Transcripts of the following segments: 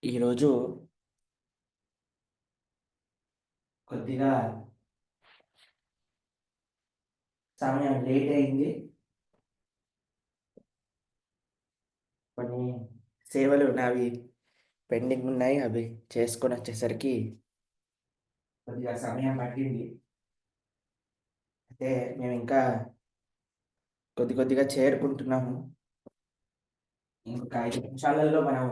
ఈరోజు కొద్దిగా సమయం లేట్ అయింది. కొన్ని సేవలు నావి పెండింగ్ ఉన్నాయి. అవి చేసుకొని వచ్చేసరికి కొద్దిగా సమయం పట్టింది. అయితే మేము ఇంకా కొద్దిగా చేరుకుంటున్నాము. ఇంకొక 5 నిమిషాలలో మనం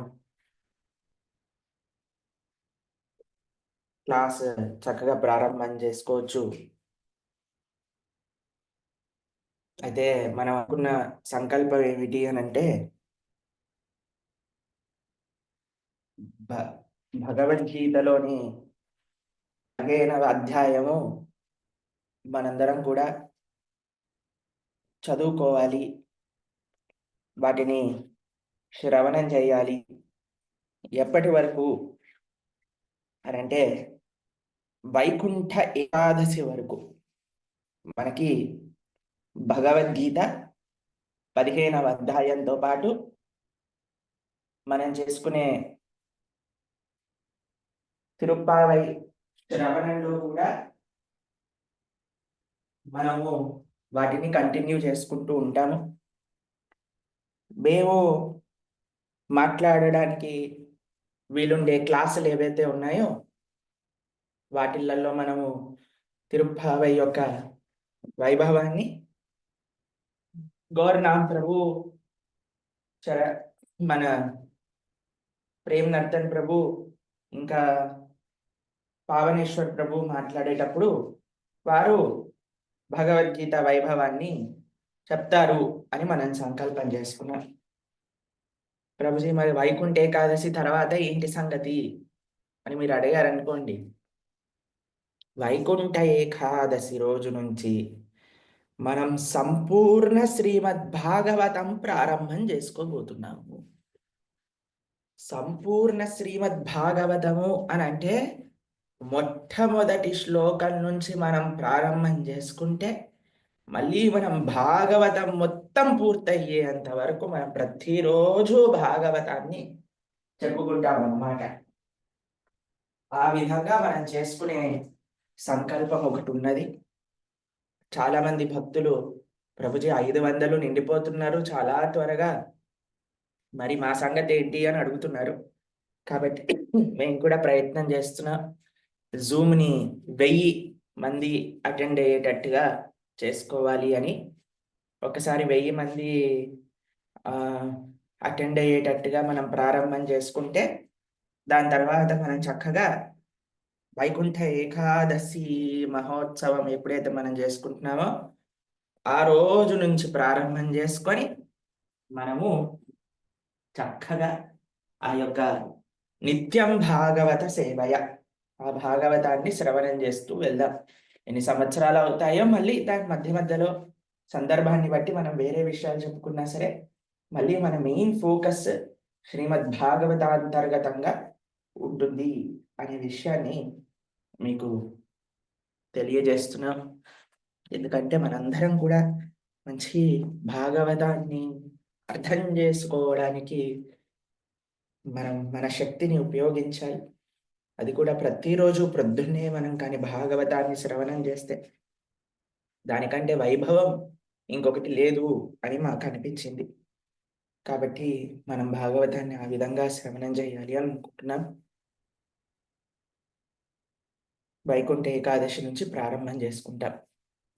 క్లాస్ చక్కగా ప్రారంభం చేసుకోవచ్చు. అయితే మనం అనుకున్న సంకల్పం ఏమిటి అని అంటే భగవద్గీతలోని 15వ అధ్యాయము మనందరం కూడా చదువుకోవాలి, వాటిని శ్రవణం చేయాలి. ఎప్పటి వరకు అని అంటే వైకుంఠ ఏకాదశి వరకు మనకి భగవద్గీత 15వ అధ్యాయంతో పాటు మనం చేసుకునే తిరుప్పావై శ్రవణంలో కూడా మనము వాటిని కంటిన్యూ చేసుకుంటూ ఉంటాము. మేము మాట్లాడడానికి వీలుండే క్లాసులు ఏవైతే ఉన్నాయో వాటిల్లో మనము తిరుప్పావై యొక్క వైభవాన్ని గౌరనాథ్ ప్రభు మన ప్రేమ్ నర్తన్ ప్రభు ఇంకా పావనేశ్వర్ ప్రభు మాట్లాడేటప్పుడు వారు భగవద్గీత వైభవాన్ని చెప్తారు అని మనం సంకల్పం చేసుకున్నాం. ప్రభుజీ, మరి వైకుంఠ ఏకాదశి తర్వాత ఏంటి సంగతి అని మీరు అడిగారనుకోండి, వైకుంఠ ఏకాదశి రోజు నుంచి మనం సంపూర్ణ శ్రీమద్ భాగవతం ప్రారంభం చేసుకోబోతున్నాము. సంపూర్ణ శ్రీమద్ భాగవతము అని అంటే మొట్టమొదటి శ్లోకం నుంచి మనం ప్రారంభం చేసుకుంటే మళ్ళీ మనం భాగవతం మొత్తం పూర్తయ్యేంత వరకు మనం ప్రతిరోజు భాగవతాన్ని చెప్పుకుంటాం అన్నమాట. ఆ విధంగా మనం చేసుకునే సంకల్పం ఒకటి ఉన్నది. చాలా మంది భక్తులు, ప్రభుజీ 500 నిండిపోతున్నారు చాలా త్వరగా, మరి మా సంగతి ఏంటి అని అడుగుతున్నారు. కాబట్టి మేము కూడా ప్రయత్నం చేస్తున్నాం. జూమ్ని 1000 మంది అటెండ్ అయ్యేటట్టుగా చేసుకోవాలి అని. ఒకసారి 1000 మంది అటెండ్ అయ్యేటట్టుగా మనం ప్రారంభం చేసుకుంటే దాని తర్వాత మనం చక్కగా వైకుంఠ ఏకాదశి మహోత్సవం ఎప్పుడైతే మనం చేసుకుంటున్నామో ఆ రోజు నుంచి ప్రారంభం చేసుకొని మనము చక్కగా ఆ యొక్క నిత్యం భాగవత సేవయ ఆ భాగవతాన్ని శ్రవణం చేస్తూ వెళ్దాం. ఎన్ని సంవత్సరాలు అవుతాయో మళ్ళీ దాని మధ్యలో సందర్భాన్ని బట్టి మనం వేరే విషయాలు చెప్పుకున్నా సరే మళ్ళీ మన మెయిన్ ఫోకస్ శ్రీమద్ భాగవతాంతర్గతంగా ఉంటుంది అనే విషయాన్ని మీకు తెలియజేస్తున్నాం. ఎందుకంటే మనందరం కూడా మంచి భాగవతాన్ని అర్థం చేసుకోవడానికి మనం మన శక్తిని ఉపయోగించాలి. అది కూడా ప్రతిరోజు ప్రొద్దున్నే మనం కానీ భాగవతాన్ని శ్రవణం చేస్తే దానికంటే వైభవం ఇంకొకటి లేదు అని మాకు అనిపించింది. కాబట్టి మనం భాగవతాన్ని ఆ విధంగా శ్రవణం చేయాలి అనుకుంటున్నాం. వైకుంఠ ఏకాదశి నుంచి ప్రారంభం చేసుకుంటాం.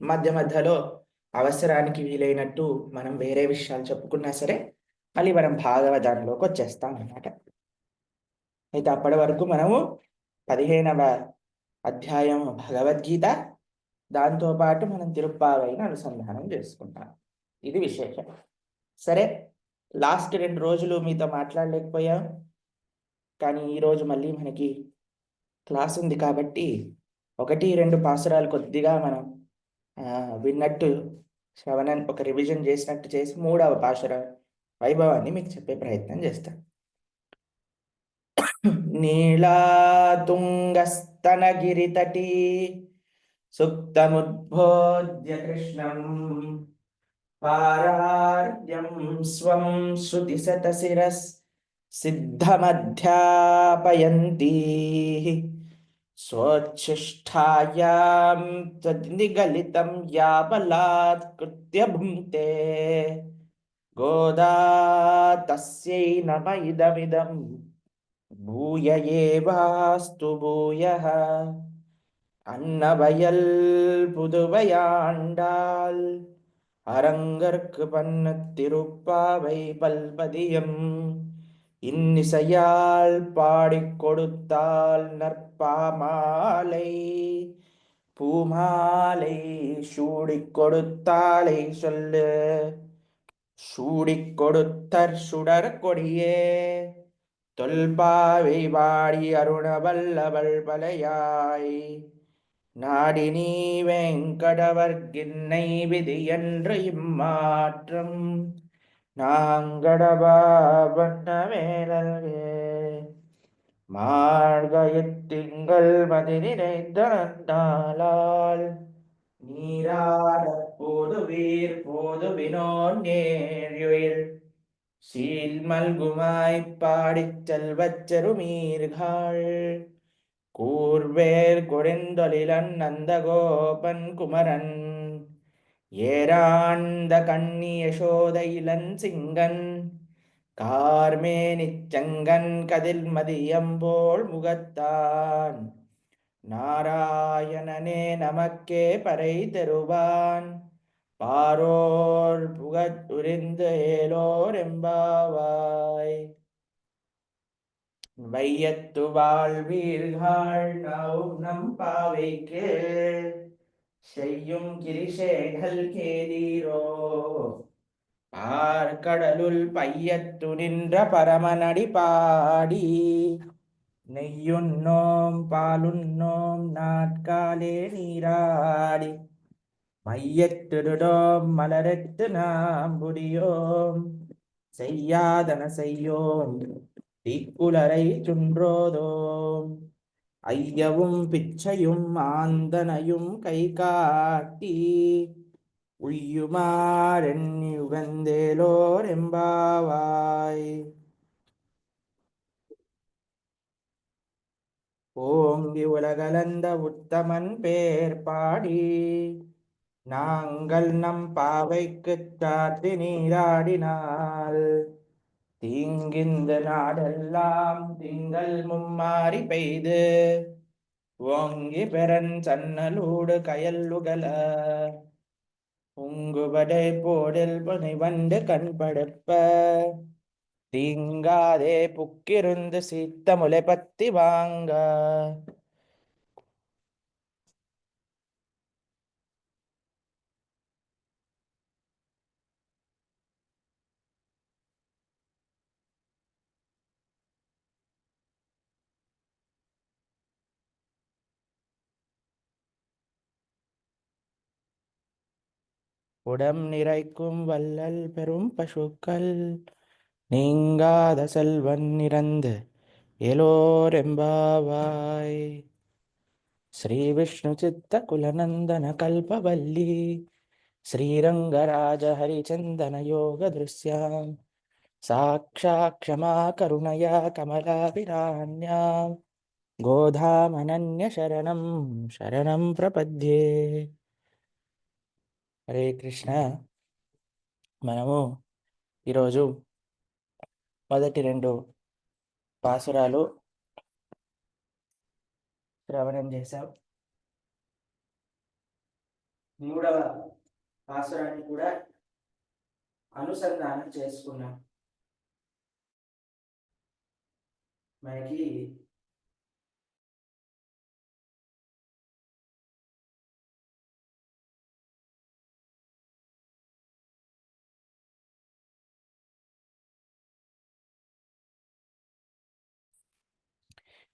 మధ్యలో అవసరానికి వీలైనట్టు మనం వేరే విషయాలు చెప్పుకున్నా సరే మళ్ళీ మనం భాగవతంలోకి వచ్చేస్తాం అన్నమాట. అయితే అప్పటి వరకు మనము 15వ అధ్యాయం భగవద్గీత, దాంతోపాటు మనం తిరుప్పావైని అనుసంధానం చేసుకుంటాం. ఇది విశేషం. సరే, లాస్ట్ 2 రోజులు మీతో మాట్లాడలేకపోయాం, కానీ ఈరోజు మళ్ళీ మనకి క్లాస్ ఉంది కాబట్టి 1-2 పాసురాలు కొద్దిగా మనం విన్నట్టు శ్రవణం ఒక రివిజన్ చేసినట్టు చేసి 3వ పాసుర వైభవాన్ని మీకు చెప్పే ప్రయత్నం చేస్తాను. నీళాతుంగస్తనగిరితటీ సుప్తముద్బోధ్య కృష్ణం పారార్ద్యం స్వం శృతిశతశిరస్ सिद्धमध्यापयन्ती स्वोच्छिष्टायां तद्निगलितं या बलात्कृत्य भुङ्क्ते गोदा तस्यै नम इदमिदं भूय एवास्तु भूयः அன்னவயல் புதுவையாண்டாள் அரங்கற்கு பண்ண திருப்பாவை பல்பதியம் இன்னிசையால் பாடிக் கொடுத்தாள் நற்பாமாலை பூமாலை சூடிக் கொடுத்தாளை சொல்லு சூடிக் கொடுத்தற் சுடர் கொடியே தொல்பாவை வாடி அருணவல்லவள் பலையாய் நாடி நீ வெங்கடவர்க்கின்னை விதியன்று இம்மாற்றம் நாங்கடவா வண்ணமேலல்கே மார்கழித் திங்கள் மதி நினைந்த நன்னாளால் நீராடப் போதுவீர் போதுவினோன் நேர்யுயில் சீல்மல்குமாய்ப் பாடிச் செல்வச் செருமீர்காள் கூர்வேல் கொடிந்தொழிலன் நந்தகோபன் குமரன் ஏராந்த கண்ணி யசோத இளன் சிங்கன் கார்மேனிச் செங்கன் கதில் மதியம்போல் முகத்தான் நாராயணனே நமக்கே பறை தருவான் பாரோர் புகழ் உரிந்து ஏலோர் எம்பாவாய் வையத்து வாழ்வீர்கள் நம் பாவைக்கு செய்யும் கிரிசேகள் கேதீரோ ஆர்கடலுள் பையத்து நின்ற பரமனடி பாடி நெய்யுண்ணோம் பாலுண்ணோம் நாட்காலே நீராடி மையத்திடுடோம் மலரெட்டு நாம் புரியோம் செய்யாதன செய்யோம் தீக்குலரை சுன்றோதோம் ஐயவும் பிச்சையும் ஆந்தனையும் கை காட்டி உய்யுமாறெண்ணி உகந்தேலோர் எம்பாவாய் ஓங்கி உலகளந்த உத்தமன் பேர் பாடி நாங்கள் நம் பாவைக்குச் சாத்தி நீராடினால் தீங்கிந்த நாடெல்லாம் திங்கள் மும்மாறி பெய்து ஓங்கி பெறன் சன்னலூடு கயல்லுகல உங்குபடை போடில் புனை வண்டு கண்படுப்ப தீங்காதே புக்கிருந்து சீத்த முளை பத்தி வாங்க உடம் நிறைக்கும் வள்ளல் பெரும் பசுக்கள் நீங்காத செல்வன் நிறந்து எலோரெம்பாவாய் ஸ்ரீ விஷ்ணு சித்த குலநந்தன கல்பவல்லி ஸ்ரீரங்கராஜ ஹரிச்சந்தன யோக திருஷ்யாம் சாக்ஷாத் க்ஷமா கருணயா கமலாபிராண்யாம் கோதாமனன்ய சரணம் சரணம் பிரபத்யே. హరే కృష్ణ. మనము ఈరోజు మొదటి రెండు పాసురాలు శ్రవణం చేశాం. మూడవ పాసురాన్ని కూడా అనుసంధానం చేసుకున్నాం. మనకి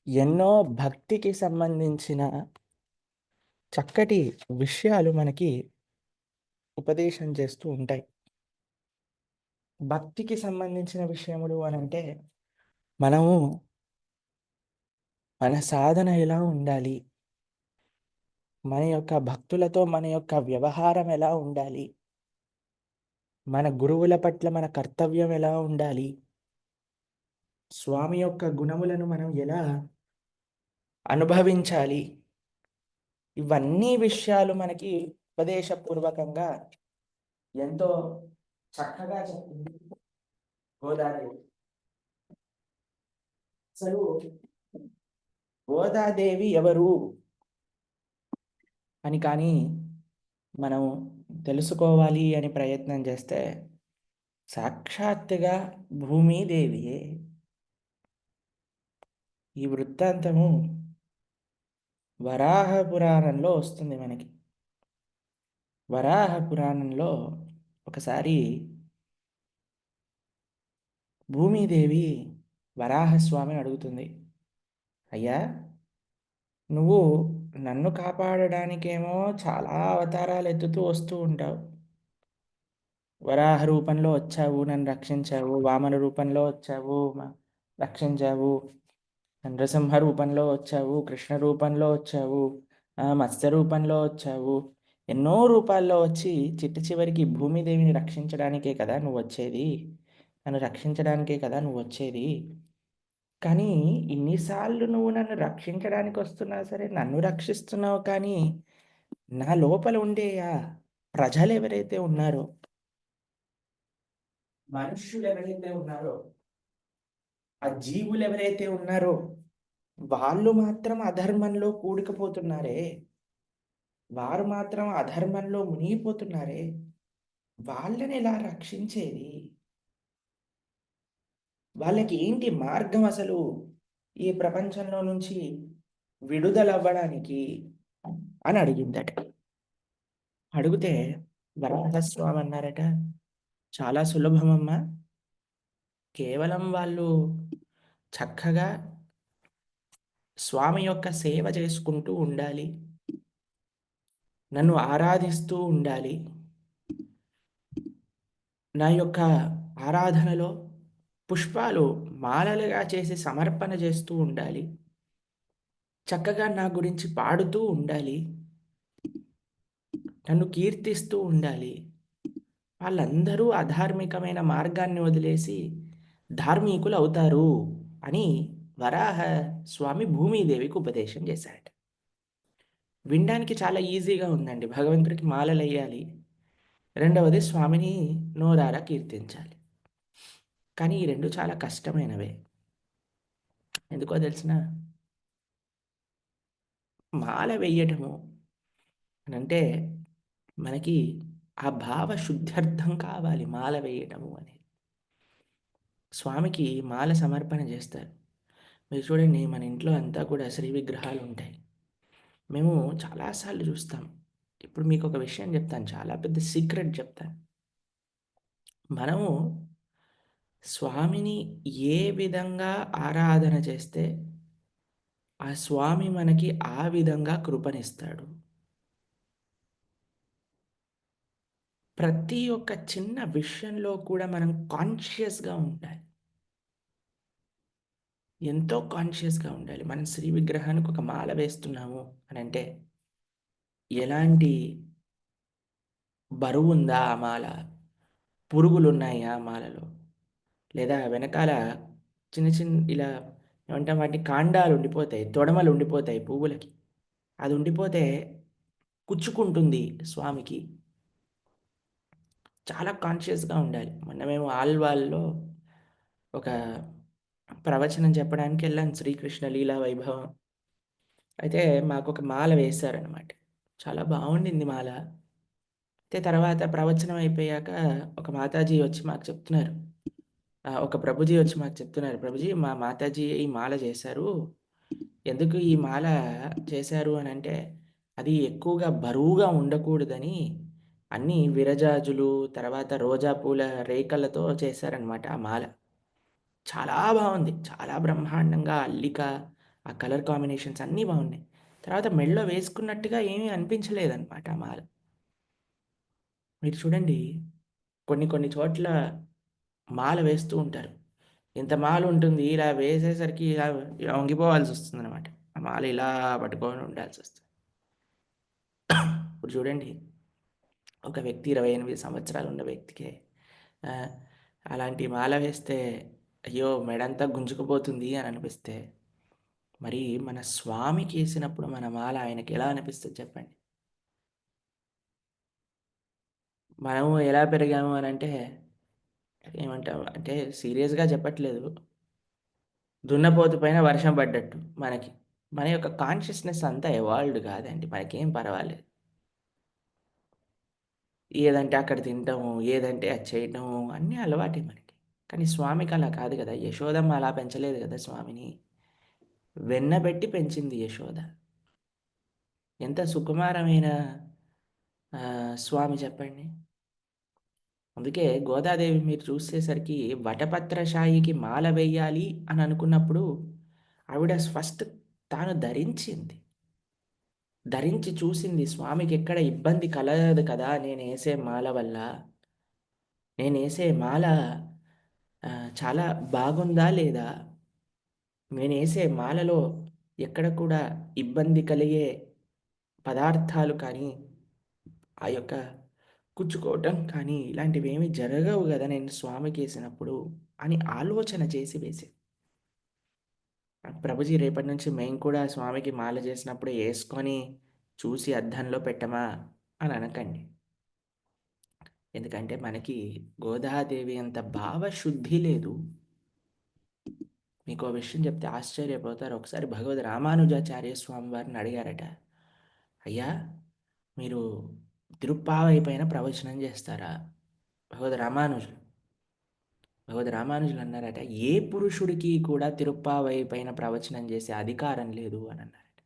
ఎన్నో భక్తికి సంబంధించిన చక్కటి విషయాలు మనకి ఉపదేశం చేస్తూ ఉంటాయి. భక్తికి సంబంధించిన విషయములు అని అంటే మనము మన సాధన ఎలా ఉండాలి, మన యొక్క భక్తులతో మన యొక్క వ్యవహారం ఎలా ఉండాలి, మన గురువుల పట్ల మన కర్తవ్యం ఎలా ఉండాలి, స్వామి యొక్క గుణములను మనం ఎలా అనుభవించాలి? ఇవన్నీ విషయాలు మనకి ఉపదేశపూర్వకంగా ఎంతో చక్కగా చెప్తుంది గోదాదేవి. అసలు గోదాదేవి ఎవరు అని కానీ మనం తెలుసుకోవాలి అని ప్రయత్నం చేస్తే సాక్షాత్తుగా భూమిదేవియే. ఈ వృత్తాంతము వరాహ పురాణంలో వస్తుంది మనకి. వరాహ పురాణంలో ఒకసారి భూమిదేవి వరాహస్వామిని అడుగుతుంది, అయ్యా, నువ్వు నన్ను కాపాడడానికేమో చాలా అవతారాలు ఎత్తుతూ వస్తూ ఉంటావు. వరాహ రూపంలో వచ్చావు, నన్ను రక్షించావు. వామన రూపంలో వచ్చావు, రక్షించావు. నరసింహ రూపంలో వచ్చావు, కృష్ణ రూపంలో వచ్చావు, మత్స్య రూపంలో వచ్చావు. ఎన్నో రూపాల్లో వచ్చి చిట్ట చివరికి భూమిదేవిని రక్షించడానికే కదా నువ్వు వచ్చేది. నన్ను రక్షించడానికే కదా నువ్వు వచ్చేది. కానీ ఇన్నిసార్లు నువ్వు నన్ను రక్షించడానికి వస్తున్నా సరే నన్ను రక్షిస్తున్నావు, కానీ నా లోపల ఉండే ఆ ప్రజలు ఎవరైతే ఉన్నారో, మనుష్యులు ఎవరైతే ఉన్నారో, ఆ జీవులు ఎవరైతే ఉన్నారో, వాళ్ళు మాత్రం అధర్మంలో కూడుకుపోతున్నారే, వారు మాత్రం అధర్మంలో మునిగిపోతున్నారే, వాళ్ళని ఎలా రక్షించేది? వాళ్ళకి ఏంటి మార్గం అసలు ఈ ప్రపంచంలో నుంచి విడుదలవ్వడానికి అని అడిగిందట. అడిగితే వరాహస్వామి అన్నారట, చాలా సులభమమ్మా. కేవలం వాళ్ళు చక్కగా స్వామి యొక్క సేవ చేసుకుంటూ ఉండాలి, నన్ను ఆరాధిస్తూ ఉండాలి. నా యొక్క ఆరాధనలో పుష్పాలు మాలలుగా చేసి సమర్పణ చేస్తూ ఉండాలి. చక్కగా నా గురించి పాడుతూ ఉండాలి. నన్ను కీర్తిస్తూ ఉండాలి. వాళ్ళందరూ అధార్మికమైన మార్గాన్ని వదిలేసి ధార్మికులు అవుతారు అని వరాహ స్వామి భూమిదేవికి ఉపదేశం చేశారట. వినడానికి చాలా ఈజీగా ఉందండి. భగవంతుడికి మాలలెయ్యాలి. రెండవది స్వామిని నోరారా కీర్తించాలి. కానీ ఈ రెండు చాలా కష్టమైనవే. ఎందుకో తెలిసిన, మాల వెయ్యటము అనంటే మనకి ఆ భావ శుద్ధ్యర్థం కావాలి. మాల వేయటము అనేది. స్వామికి మాల సమర్పణ చేస్తారు. మీరు చూడండి, మన ఇంట్లో అంతా కూడా శ్రీ విగ్రహాలు ఉంటాయి. మేము చాలాసార్లు చూస్తాం. ఇప్పుడు మీకు ఒక విషయం చెప్తాను, చాలా పెద్ద సీక్రెట్ చెప్తాను. మనము స్వామిని ఏ విధంగా ఆరాధన చేస్తే ఆ స్వామి మనకి ఆ విధంగా కృపనిస్తాడు. ప్రతి ఒక్క చిన్న విషయంలో కూడా మనం కాన్షియస్‌గా ఉండాలి. ఎంతో కాన్షియస్‌గా ఉండాలి. మనం శ్రీ విగ్రహానికి ఒక మాల వేస్తున్నాము అనంటే, ఎలాంటి బరువుందా ఆ మాల? పురుగులున్నాయా మాలలో? లేదా వెనకాల చిన్న చిన్న ఇలా ఏమంటాం, వాటిని కాండాలు ఉండిపోతాయి, తొడమలు ఉండిపోతాయి పువ్వులకి. అది ఉండిపోతే కుచ్చుకుంటుంది స్వామికి. చాలా కాన్షియస్‌గా ఉండాలి. మొన్న మేము ఆల్వాల్‌లో ఒక ప్రవచనం చెప్పడానికి వెళ్ళాను, శ్రీకృష్ణ లీలా వైభవం. అయితే మాకొక మాల వేశారనమాట. చాలా బావుండింది మాల. అయితే తర్వాత ప్రవచనం అయిపోయాక ఒక మాతాజీ వచ్చి మాకు చెప్తున్నారు. ఒక ప్రభుజీ వచ్చి మాకు చెప్తున్నారు, ప్రభుజీ మా మాతాజీ ఈ మాల చేశారు. ఎందుకు ఈ మాల చేశారు అనంటే, అది ఎక్కువగా బరువుగా ఉండకూడదని అన్నీ విరజాజులు, తర్వాత రోజా పూల రేకలతో చేశారనమాట ఆ మాల. చాలా బావుంది. చాలా బ్రహ్మాండంగా అల్లిక, ఆ కలర్ కాంబినేషన్స్ అన్నీ బావున్నాయి. తర్వాత మెడలో వేసుకున్నట్టుగా ఏమీ అనిపించలేదనమాట ఆ మాల. మీరు చూడండి, కొన్ని కొన్ని చోట్ల మాల వేస్తూ ఉంటారు. ఇంత మాల ఉంటుంది. ఇలా వేసేసరికి ఇలా వంగిపోవాల్సొస్తుందనమాట. ఆ మాల ఇలా పట్టుకొని ఉండాల్సొస్తుంది. ఇప్పుడు చూడండి, ఒక వ్యక్తి 28 సంవత్సరాలు ఉన్న వ్యక్తికే అలాంటి మాల వేస్తే అయ్యో! మెడంతా గుంజుకుపోతుంది అని అనిపిస్తే, మరి మన స్వామికేసినప్పుడు మన మాల ఆయనకెలా అనిపిస్తది చెప్పండి? మనము ఎలా పెరిగాము అనంటే, ఏమంటాం అంటే సీరియస్‌గా చెప్పట్లేదు. దున్నపోతు పైన వర్షం పడ్డట్టు మనకి. మన యొక్క కాన్షియస్‌నెస్ అంతా ఎవాల్వ్డ్ కాదండి. మనకేం పర్వాలేదు. ఏదంటే అక్కడ తింటము, ఏదంటే అది చేయటము అన్నీ అలవాటే మనకి. కానీ స్వామికి అలా కాదు గదా! యశోదమ్మ అలా పెంచలేదు గదా స్వామిని. వెన్న పెట్టి పెంచింది యశోద. ఎంత సుకుమారమైన స్వామి చెప్పండి. అందుకే గోదాదేవి మీరు చూసేసరికి వటపత్రశాయికి మాల వేయాలి అని అనుకున్నప్పుడు ఆవిడ ఫస్ట్ తాను ధరించింది. ధరించి చూసింది స్వామికెక్కడ ఇబ్బంది కలగదు కదా! నేనేసే మాల వల్ల. నేనేసే మాల చాలా బాగుందా లేదా? నేనేసే మాలలో ఎక్కడ కూడా ఇబ్బంది కలిగే పదార్థాలు కానీ, ఆ యొక్క కుచ్చుకోవటం కానీ ఇలాంటివేమీ జరగవు గదా! నేను స్వామికేసినప్పుడు అని ఆలోచన చేసి వేసింది. ప్రభుజీ రేపటి నుంచి మేము కూడా స్వామికి మాల చేసినప్పుడు యేసుకొని చూసి అద్దంలో పెట్టమా అని అనకండి. ఎందుకంటే మనకి గోదాదేవి అంత భావశుద్ధి లేదు. మీకో విషయం చెప్తే ఆశ్చర్యపోతారు. ఒకసారి భగవద్ రామానుజాచార్య స్వామి వారిని అడిగారట. అయ్యా! మీరు తిరుప్పావై పైన ప్రవచనం చేస్తారా? భగవద్ రామానుజులు. భగవద్ రామానుజులు అన్నారట, "ఏ పురుషుడికి కూడా తిరుప్పావై పైన ప్రవచనం చేసే అధికారం లేదు" అని అన్నారట.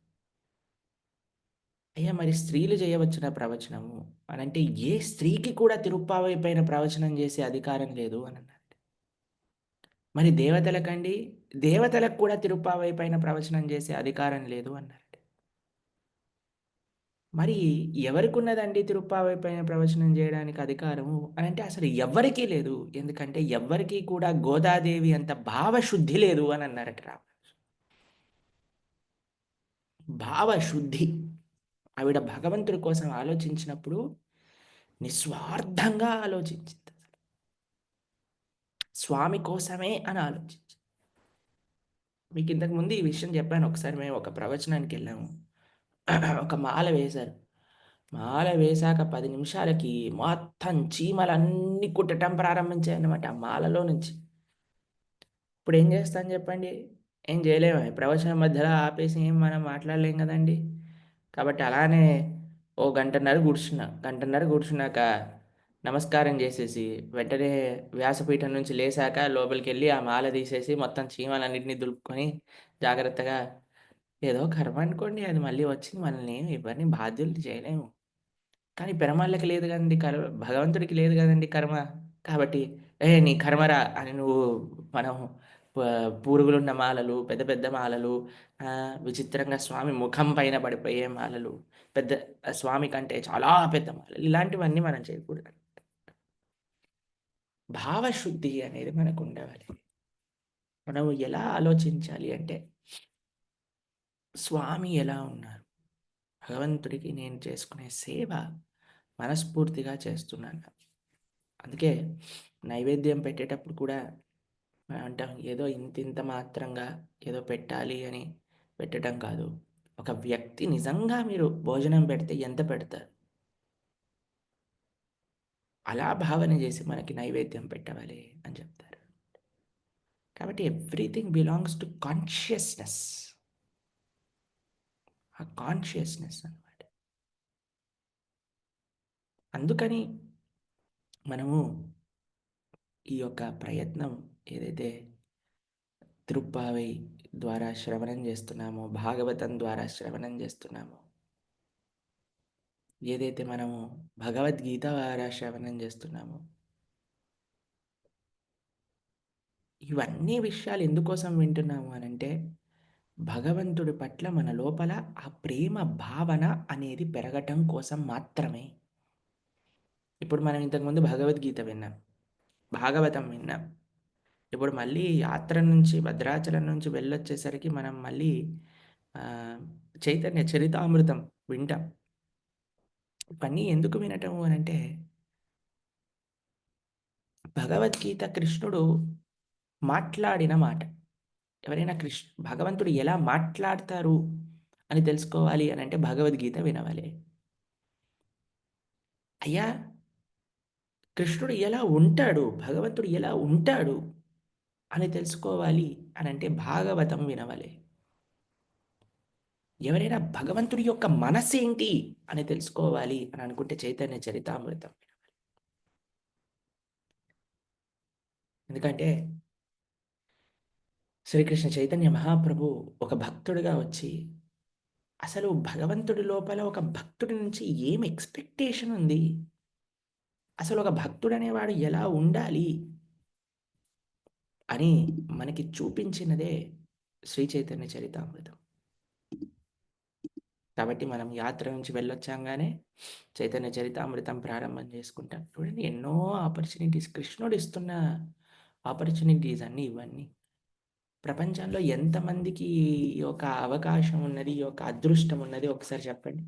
అయ్యా! మరి స్త్రీలు చేయవచ్చునా ప్రవచనము? అనంటే, "ఏ స్త్రీకి కూడా తిరుప్పావై పైన ప్రవచనం చేసే అధికారం లేదు" అని అన్నారు. మరి దేవతలకండి? దేవతలకు కూడా తిరుప్పావై పైన ప్రవచనం చేసే అధికారం లేదు అన్నారట. మరి ఎవరికున్నదండి తిరుప్పావై పైన ప్రవచనం జేయడానికి అధికారము అనంటే అసలు ఎవ్వరికీ లేదు. ఎందుకంటే ఎవ్వరికీ కూడా గోదాదేవి అంత భావశుద్ధి లేదు అని అన్నారట భావశుద్ధి. ఆవిడ భగవంతుడి కోసం ఆలోచించినప్పుడు నిస్వార్థంగా ఆలోచించింది. స్వామి కోసమే అని ఆలోచించింది. మీకింతకు ముందు ఈ విషయం చెప్పాను. ఒకసారి మేము ఒక ప్రవచనానికెళ్ళాము. ఒక మాల వేశారు. మాల వేశాక 10 నిమిషాలకి మొత్తం చీమలన్నీ కుట్టటం ప్రారంభించాయన్నమాట ఆ మాలలో నుంచి. ఇప్పుడేం జేస్తాం జెప్పండి? ఏం జేయలేము. ప్రవచనం మధ్యలో ఆపేసి ఏం మనం మాట్లాడలేం గదండీ! కాబట్టి అలానే ఓ గంటన్నర గూర్చున్నా. గంటన్నర గూర్చున్నాక నమస్కారం జేసేసి, వెంటనే వ్యాసపీఠం నుంచి లేసాక లోపలికెళ్ళి ఆ మాల తీసేసి మొత్తం చీమలన్నిటిని దులుపుకొని జాగ్రత్తగా ఏదో కర్మ అనుకోండి. అది మళ్ళీ వచ్చింది. మనల్ని ఎవరిని బాధ్యుల్ని చేయలేము. కానీ పెరమాళ్ళకి లేదు గదండీ భగవంతుడికి లేదు గదండీ కర్మ. కాబట్టి నీ కర్మరా! అని నువ్వు మనం ప పురుగులున్న మాలలు, పెద్ద పెద్ద మాలలు, విచిత్రంగా స్వామి ముఖం పైన పడిపోయే మాలలు, పెద్ద స్వామి కంటే చాలా పెద్ద మాలలు ఇలాంటివన్నీ మనం చేయకూడదు. భావశుద్ధి అనేది మనకుండాలి. మనం ఎలా ఆలోచించాలి అంటే, స్వామి ఎలా ఉన్నారు? భగవంతుడికి నేను చేసుకునే సేవ మనస్ఫూర్తిగా చేస్తున్నాను. అందుకే నైవేద్యం పెట్టేటప్పుడు కూడా అంటాం ఏదో ఇంతింత మాత్రంగా ఏదో పెట్టాలి అని పెట్టటం కాదు. ఒక వ్యక్తి నిజంగా మీరు భోజనం పెడితే ఎంత పెడతారు? అలా భావన చేసి మనకి నైవేద్యం పెట్టవాలి అని చెప్తారు. కాబట్టి ఎవ్రీథింగ్ బిలాంగ్స్ టు కాన్షియస్‌నెస్. ఆ కాన్షియస్‌నెస్ అన్నమాట. అందుకని మనము ఈ యొక్క ప్రయత్నం ఏదైతే తిరుప్పావై ద్వారా శ్రవణం చేస్తున్నామో, భాగవతం ద్వారా శ్రవణం చేస్తున్నామో, ఏదైతే మనము భగవద్గీత ద్వారా శ్రవణం చేస్తున్నామో, ఇవన్నీ విషయాలు ఎందుకోసం వింటున్నాము అనంటే, భగవంతుడి పట్ల మన లోపల ఆ ప్రేమ భావన అనేది పెరగటం కోసం మాత్రమే. ఇప్పుడు మనం ఇంతకుముందు భగవద్గీత విన్నాం. భాగవతం విన్నాం. ఇప్పుడు మళ్ళీ యాత్ర నుంచి భద్రాచలం నుంచి వెళ్ళొచ్చేసరికి మనం మళ్ళీ ఆహ్, చైతన్య చరితామృతం వింటాం. ఇవన్నీ ఎందుకు వినటము అనంటే, భగవద్గీత కృష్ణుడు మాట్లాడిన మాట. ఎవరైనా భగవంతుడు ఎలా మాట్లాడతారు అని తెలుసుకోవాలి అనంటే భగవద్గీత వినవలే. అయ్యా! కృష్ణుడు ఎలా ఉంటాడు? భగవంతుడు ఎలా ఉంటాడు? అని తెలుసుకోవాలి అనంటే భాగవతం వినవలే. ఎవరైనా భగవంతుడి యొక్క మనసేంటి అని తెలుసుకోవాలి అని అనుకుంటే చైతన్య చరితామృతం. ఎందుకంటే శ్రీకృష్ణ చైతన్య మహాప్రభు ఒక భక్తుడిగా వచ్చి అసలు భగవంతుడి లోపల ఒక భక్తుడి నుంచి ఏం ఎక్స్‌పెక్టేషన్ ఉంది? అసలు ఒక భక్తుడనేవాడు ఎలా ఉండాలి? అని మనకి చూపించినదే శ్రీ చైతన్య చరితామృతం. కాబట్టి మనం యాత్ర నుంచి వెళ్ళొచ్చాంగానే చైతన్య చరితామృతం ప్రారంభం చేసుకుంటాం. చూడండి ఎన్నో ఆపర్చునిటీస్ కృష్ణుడు ఇస్తున్న ఆపర్చునిటీస్ అన్నీ ఇవన్నీ. ప్రపంచంలో ఎంతమందికి ఈ యొక్క అవకాశం ఉన్నది, ఈ యొక్క అదృష్టం ఉన్నది ఒకసారి చెప్పండి?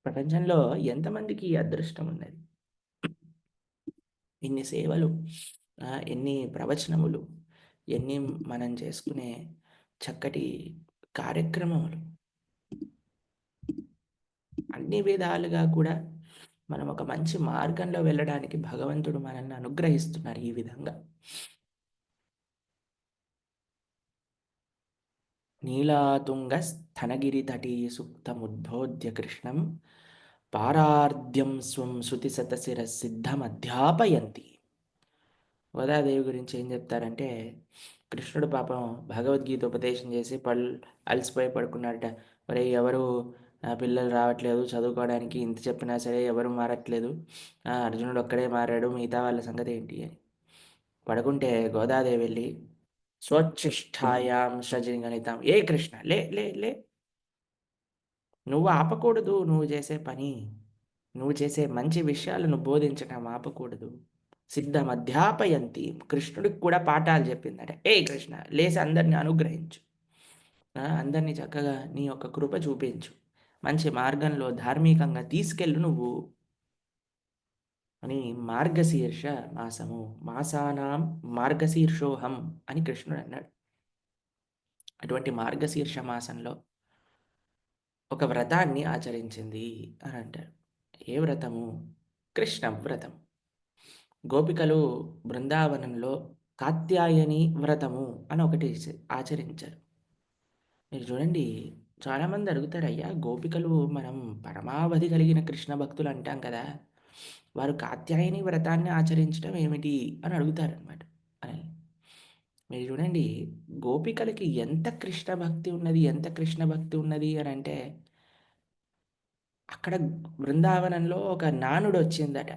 ప్రపంచంలో ఎంతమందికి ఈ అదృష్టం ఉన్నది? ఇన్ని సేవలు, ఎన్ని ప్రవచనములు, ఎన్ని మనం చేసుకునే చక్కటి కార్యక్రమములు. అన్ని విధాలుగా కూడా మనం ఒక మంచి మార్గంలో వెళ్ళడానికి భగవంతుడు మనల్ని అనుగ్రహిస్తున్నారు ఈ విధంగా. నీలాతుంగస్థనగిరితటీ సుప్తముద్బోధ్య కృష్ణం పారార్ధ్యం స్వం శృతిశతశిరసిద్ధమధ్యాపయంతి. గోదాదేవి గురించి ఏం చెప్తారంటే కృష్ణుడు పాపం భగవద్గీత ఉపదేశం చేసి అలసిపోయి పడుకున్నాడట. ఒరేయ్ ఎవరు పిల్లలు రావట్లేదు చదువుకోవడానికి, ఇంత చెప్పినా సరే ఎవరు మారట్లేదు, అర్జునుడు ఒక్కడే మారాడు, మిగతా వాళ్ళ సంగతి ఏంటి అని పడుకుంటే గోదాదేవి వెళ్ళి స్వచ్ఛిష్టాయాం సజనిగణితాం, ఏ కృష్ణ లే లే లే, నువ్వు ఆపకూడదు నువ్వు చేసే పని, నువ్వు చేసే మంచి విషయాలను బోధించటం ఆపకూడదు. సిద్ధమధ్యాపయంతి, కృష్ణుడికి కూడా పాఠాలు చెప్పిందట. ఏ కృష్ణ లేసి అందరిని అనుగ్రహించు, అందరినీ చక్కగా నీ యొక్క కృప చూపించు, మంచి మార్గంలో ధార్మికంగా తీసుకెళ్ళు నువ్వు అని. మార్గశీర్ష మాసము, మాసానాం మార్గశీర్షోహం అని కృష్ణుడు అన్నాడు. అటువంటి మార్గశీర్ష మాసంలో ఒక వ్రతాన్ని ఆచరించింది అని అంటారు. ఏ వ్రతము? కృష్ణ వ్రతం. గోపికలు బృందావనంలో కాత్యాయని వ్రతము అని ఒకటి ఆచరించారు. మీరు చూడండి, చాలామంది అడుగుతారు, అయ్యా గోపికలు మనం పరమావధి కలిగిన కృష్ణ భక్తులు అంటాం కదా, వారు కాత్యాయని వ్రతాన్ని ఆచరించడం ఏమిటి అని అడుగుతారనమాట. అని మీరు చూడండి, గోపికలకి ఎంత కృష్ణ భక్తి ఉన్నది, ఎంత కృష్ణ భక్తి ఉన్నది అని అంటే అక్కడ బృందావనంలో ఒక నానుడు వచ్చిందట.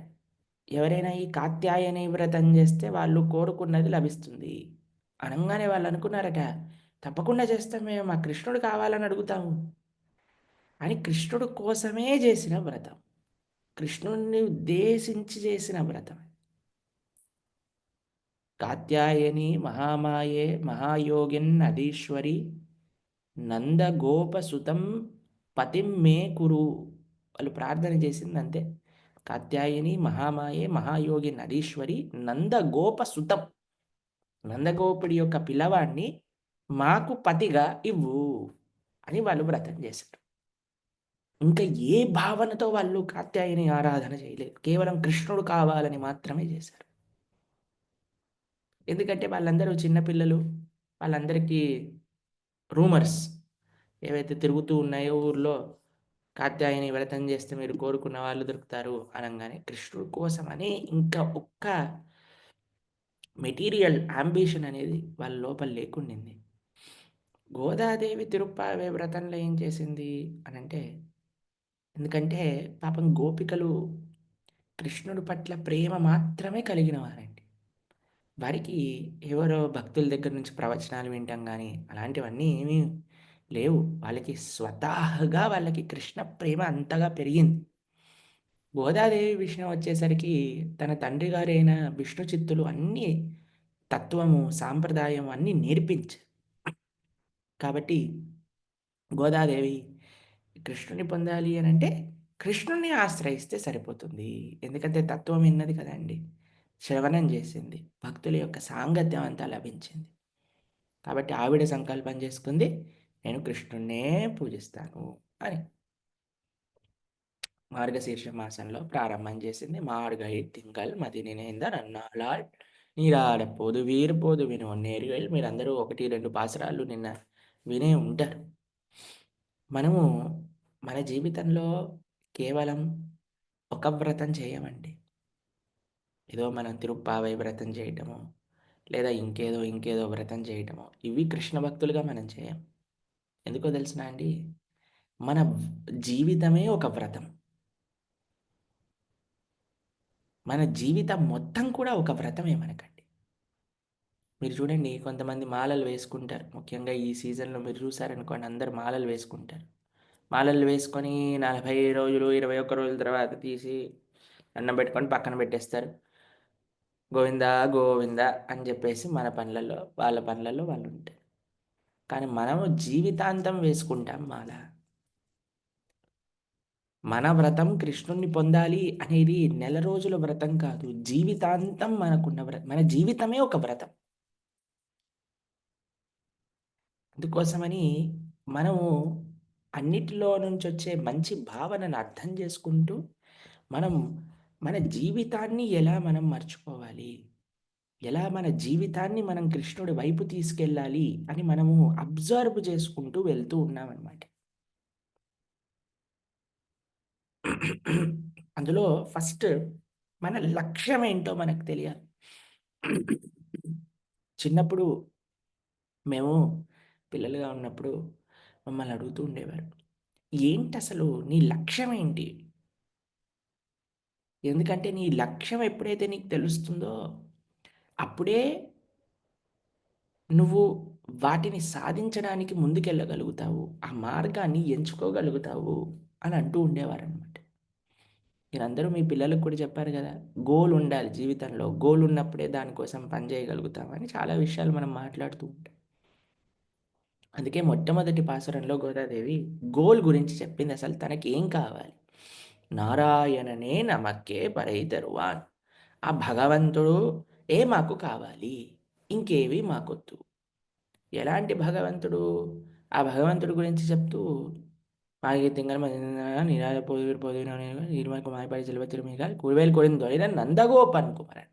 ఎవరైనా ఈ కాత్యాయని వ్రతం చేస్తే వాళ్ళు కోరుకున్నది లభిస్తుంది అనంగానే వాళ్ళు అనుకున్నారట, తప్పకుండా చేస్తాం మేము, మా కృష్ణుడు కావాలని అడుగుతాము అని. కృష్ణుడు కోసమే చేసిన వ్రతం, కృష్ణుడిని ఉద్దేశించి చేసిన వ్రతం. కాత్యాయని మహామాయే మహాయోగిన్ అధీశ్వరి నందగోపసుతం పతిం మే కురు. వాళ్ళు ప్రార్థన చేసింది అంతే. కాత్యాయని మహామాయే మహాయోగి నదీశ్వరి నందగోపసుతం, నందగోపుడి యొక్క పిల్లవాడిని మాకు పతిగా ఇవ్వు అని వాళ్ళు వ్రతం చేశారు. ఇంకా ఏ భావనతో వాళ్ళు కాత్యాయని ఆరాధన చేయలేదు, కేవలం కృష్ణుడు కావాలని మాత్రమే చేశారు. ఎందుకంటే వాళ్ళందరూ చిన్నపిల్లలు, వాళ్ళందరికీ రూమర్స్ ఏవైతే తిరుగుతూ ఉన్నాయో ఊర్లో, కాత్యాయని వ్రతం చేస్తే మీరు కోరుకున్న వాళ్ళు దొరుకుతారు అనంగానే కృష్ణుడి కోసమని ఇంకా ఒక్క మెటీరియల్ అంబిషన్ అనేది వాళ్ళ లోపల లేకుండింది. గోదాదేవి తిరుప్పావే వ్రతంలో ఏం చేసింది అనంటే, ఎందుకంటే పాపం గోపికలు కృష్ణుడి పట్ల ప్రేమ మాత్రమే కలిగిన వారండి. వారికి ఎవరో భక్తుల దగ్గర నుంచి ప్రవచనాలు వింటాం కానీ అలాంటివన్నీ ఏమీ లేవు. వాళ్ళకి స్వతహాగా వాళ్ళకి కృష్ణ ప్రేమ అంతగా పెరిగింది. గోదాదేవి విషయం వచ్చేసరికి తన తండ్రి గారైన విష్ణు చిత్తులు అన్నీ తత్వము, సాంప్రదాయం అన్నీ నేర్పించారు. కాబట్టి గోదాదేవి కృష్ణుని పొందాలి అనంటే కృష్ణుడిని ఆశ్రయిస్తే సరిపోతుంది. ఎందుకంటే తత్వం విన్నది కదండీ! శ్రవణం చేసింది. భక్తుల యొక్క సాంగత్యం అంతా లభించింది. కాబట్టి ఆవిడ సంకల్పం చేసుకుంది. నేను కృష్ణుడినే పూజిస్తాను అని. మార్గశీర్ష మాసంలో ప్రారంభం చేసింది. మార్గై తింగల్ మది నినేంద నన్నాళాల్ నీరాడ పొదువీర్ పొదువిను నేరుగల్ మీరందరూ 1, 2 పాసురాలు నిన్న వినే ఉంటారు. మనము మన జీవితంలో కేవలం ఒక వ్రతం చేయమండి. ఏదో మనం తిరుప్పావై వ్రతం చేయటమో, లేదా ఇంకేదో వ్రతం చేయటమో, ఇవి కృష్ణ భక్తులుగా మనం చేయం. ఎందుకో తెలుసునా అండి? మన జీవితమే ఒక వ్రతం. మన జీవితం మొత్తం కూడా ఒక వ్రతమే మనకండి. మీరు చూడండి కొంతమంది మాలలు వేసుకుంటారు. ముఖ్యంగా ఈ సీజన్‌లో మీరు చూసారనుకోండి అందరూ మాలలు వేసుకుంటారు. మాలలు వేసుకొని 40 రోజులు, 21 రోజుల తర్వాత తీసి దండం పెట్టుకొని పక్కన పెట్టేస్తారు. గోవిందా, గోవిందా అని చెప్పేసి మన పనులలో, వాళ్ళ పనులలో వాళ్ళుంటారు. కానీ మనము జీవితాంతం వేసుకుంటాం మాల. మన వ్రతం కృష్ణుడిని పొందాలి అనేది నెల రోజుల వ్రతం కాదు. జీవితాంతం మనకున్న మన జీవితమే ఒక వ్రతం. అందుకోసమని మనము అన్నిటిలో నుంచొచ్చే మంచి భావనను అర్థం చేసుకుంటూ, మనం మన జీవితాన్ని ఎలా మనం మర్చుకోవాలి? ఎలా మన జీవితాన్ని మనం కృష్ణుడి వైపు తీసుకెళ్ళాలి అని మనము అబ్జర్వ్ చేసుకుంటూ వెళ్తూ ఉన్నామనమాట. అందులో ఫస్ట్ మన లక్ష్యం ఏంటో మనకు తెలియాలి. చిన్నప్పుడు మేము పిల్లలుగా ఉన్నప్పుడు మమ్మల్ని అడుగుతూ ఉండేవారు. ఏంటసలు నీ లక్ష్యం ఏంటి? ఎందుకంటే నీ లక్ష్యం ఎప్పుడైతే నీకు తెలుస్తుందో, అప్పుడే నువ్వు వాటిని సాధించడానికి ముందుకెళ్ళగలుగుతావు. ఆ మార్గాన్ని ఎంచుకోగలుగుతావు అని అంటూ ఉండేవారనమాట. మీరందరూ మీ పిల్లలకు కూడా చెప్పారు గదా! గోల్ ఉండాలి జీవితంలో. గోల్ ఉన్నప్పుడే దానికోసం పని చేయగలుగుతాం అని చాలా విషయాలు మనం మాట్లాడుతూ ఉంటాం. అందుకే మొట్టమొదటి పాసురంలో గోదాదేవి గోల్ గురించి చెప్పింది. అసలు తనకేం కావాలి? నారాయణనే నమక్కే పరై తరువాన్. ఆ భగవంతుడు మాకు కావాలి. ఇంకేవి మాకొద్దు. ఎలాంటి భగవంతుడు? ఆ భగవంతుడి గురించి చెప్తూ "మాగిய திங்கள் நீராட பொதுவீர் பொதுவினோடு நீர்மல்கு மாய்ப்பாடி செல்வத் திருமிகால் குருவேல் கொழுந்தொழிலன் నందగోపన్ కుమరన్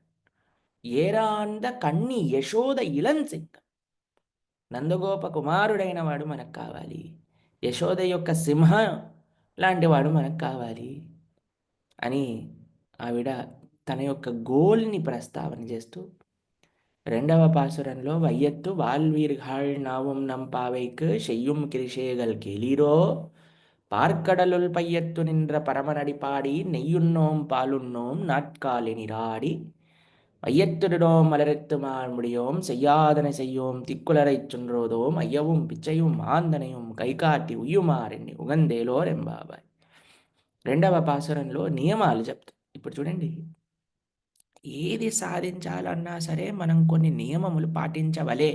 ఏరాంద కన్ని యశోద ఇళంసింగ." నందగోప కుమారుడైన వాడు మనకు కావాలి. యశోద యొక్క సింహం లాంటి వాడు మనకు కావాలి అని ఆవిడ తన యొక్క గోల్‌ని ప్రస్తావన చేస్తూ రెండవ పాసురంలో "వైయత్తు వాల్వీర్గాళ్ నావుం நம் பாவைக்கு செய்யும் கிரிசைகள் கேளீரோ பார்க்கடலுள் பையத்து நின்ற பரமனடி பாடி நெய்யுண்ணோம் பாலுண்ணோம் நாட்காலினிராடி வையத்துடனோம் மலரத்து முடியோம் செய்யாதன செய்யோம் திக்குலரைச் சுன்றோதோம் ஐயவும் పిచ్చயும் ఆందనయం కైకాటి ఉయ్యుమారెన్ని ఉగందేలోర్ ఎంబాబాయ్." రెండవ పాసురంలో నియమాలు చెప్తారు. ఇప్పుడు చూడండి ఏది సాధించాలన్నా సరే మనం కొన్ని నియమములు పాటించవలే.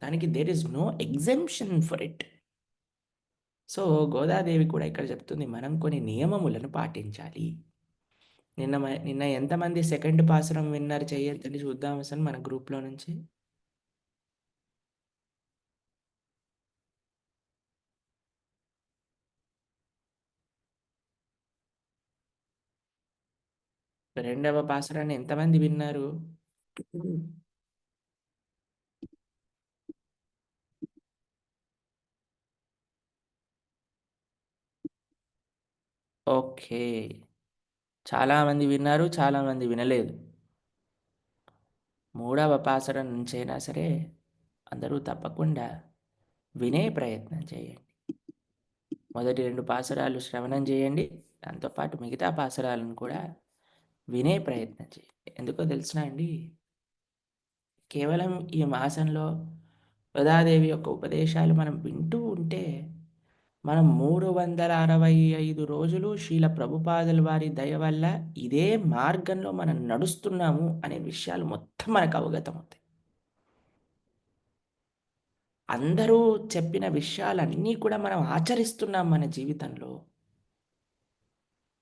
దానికి there is no exemption for it. So, Godadevi కూడా ఇక్కడ చెప్తుంది మనం కొన్ని నియమములను పాటించాలి. నిన్న ఎంతమంది సెకండ్ పాసురం విన్నారు చెయ్యెత్తండి చూద్దాం అసలు మన గ్రూప్‌లో నుంచి. రెండవ పాసురాన్ని ఎంతమంది విన్నారు? ఓకే. చాలామంది విన్నారు, చాలామంది వినలేదు. మూడవ పాసురం నుంచైనా సరే అందరూ తప్పకుండా వినే ప్రయత్నం చేయండి. మొదటి 2 పాసురాలు శ్రవణం చేయండి. దాంతో పాటు మిగతా పాసురాలను కూడా వినే ప్రయత్నం చేయండి. ఎందుకో తెలుసునా అండి? కేవలం ఈ మాసంలో గోదాదేవి యొక్క ఉపదేశాలు మనం వింటూ ఉంటే, మనం 365 రోజులు శ్రీల ప్రభుపాదుల వారి దయ వల్ల ఇదే మార్గంలో మనం నడుస్తున్నాము అనే విషయాలు మొత్తం మనకు అవగతమవుతాయి. అందరూ చెప్పిన విషయాలన్నీ కూడా మనం ఆచరిస్తున్నాం మన జీవితంలో.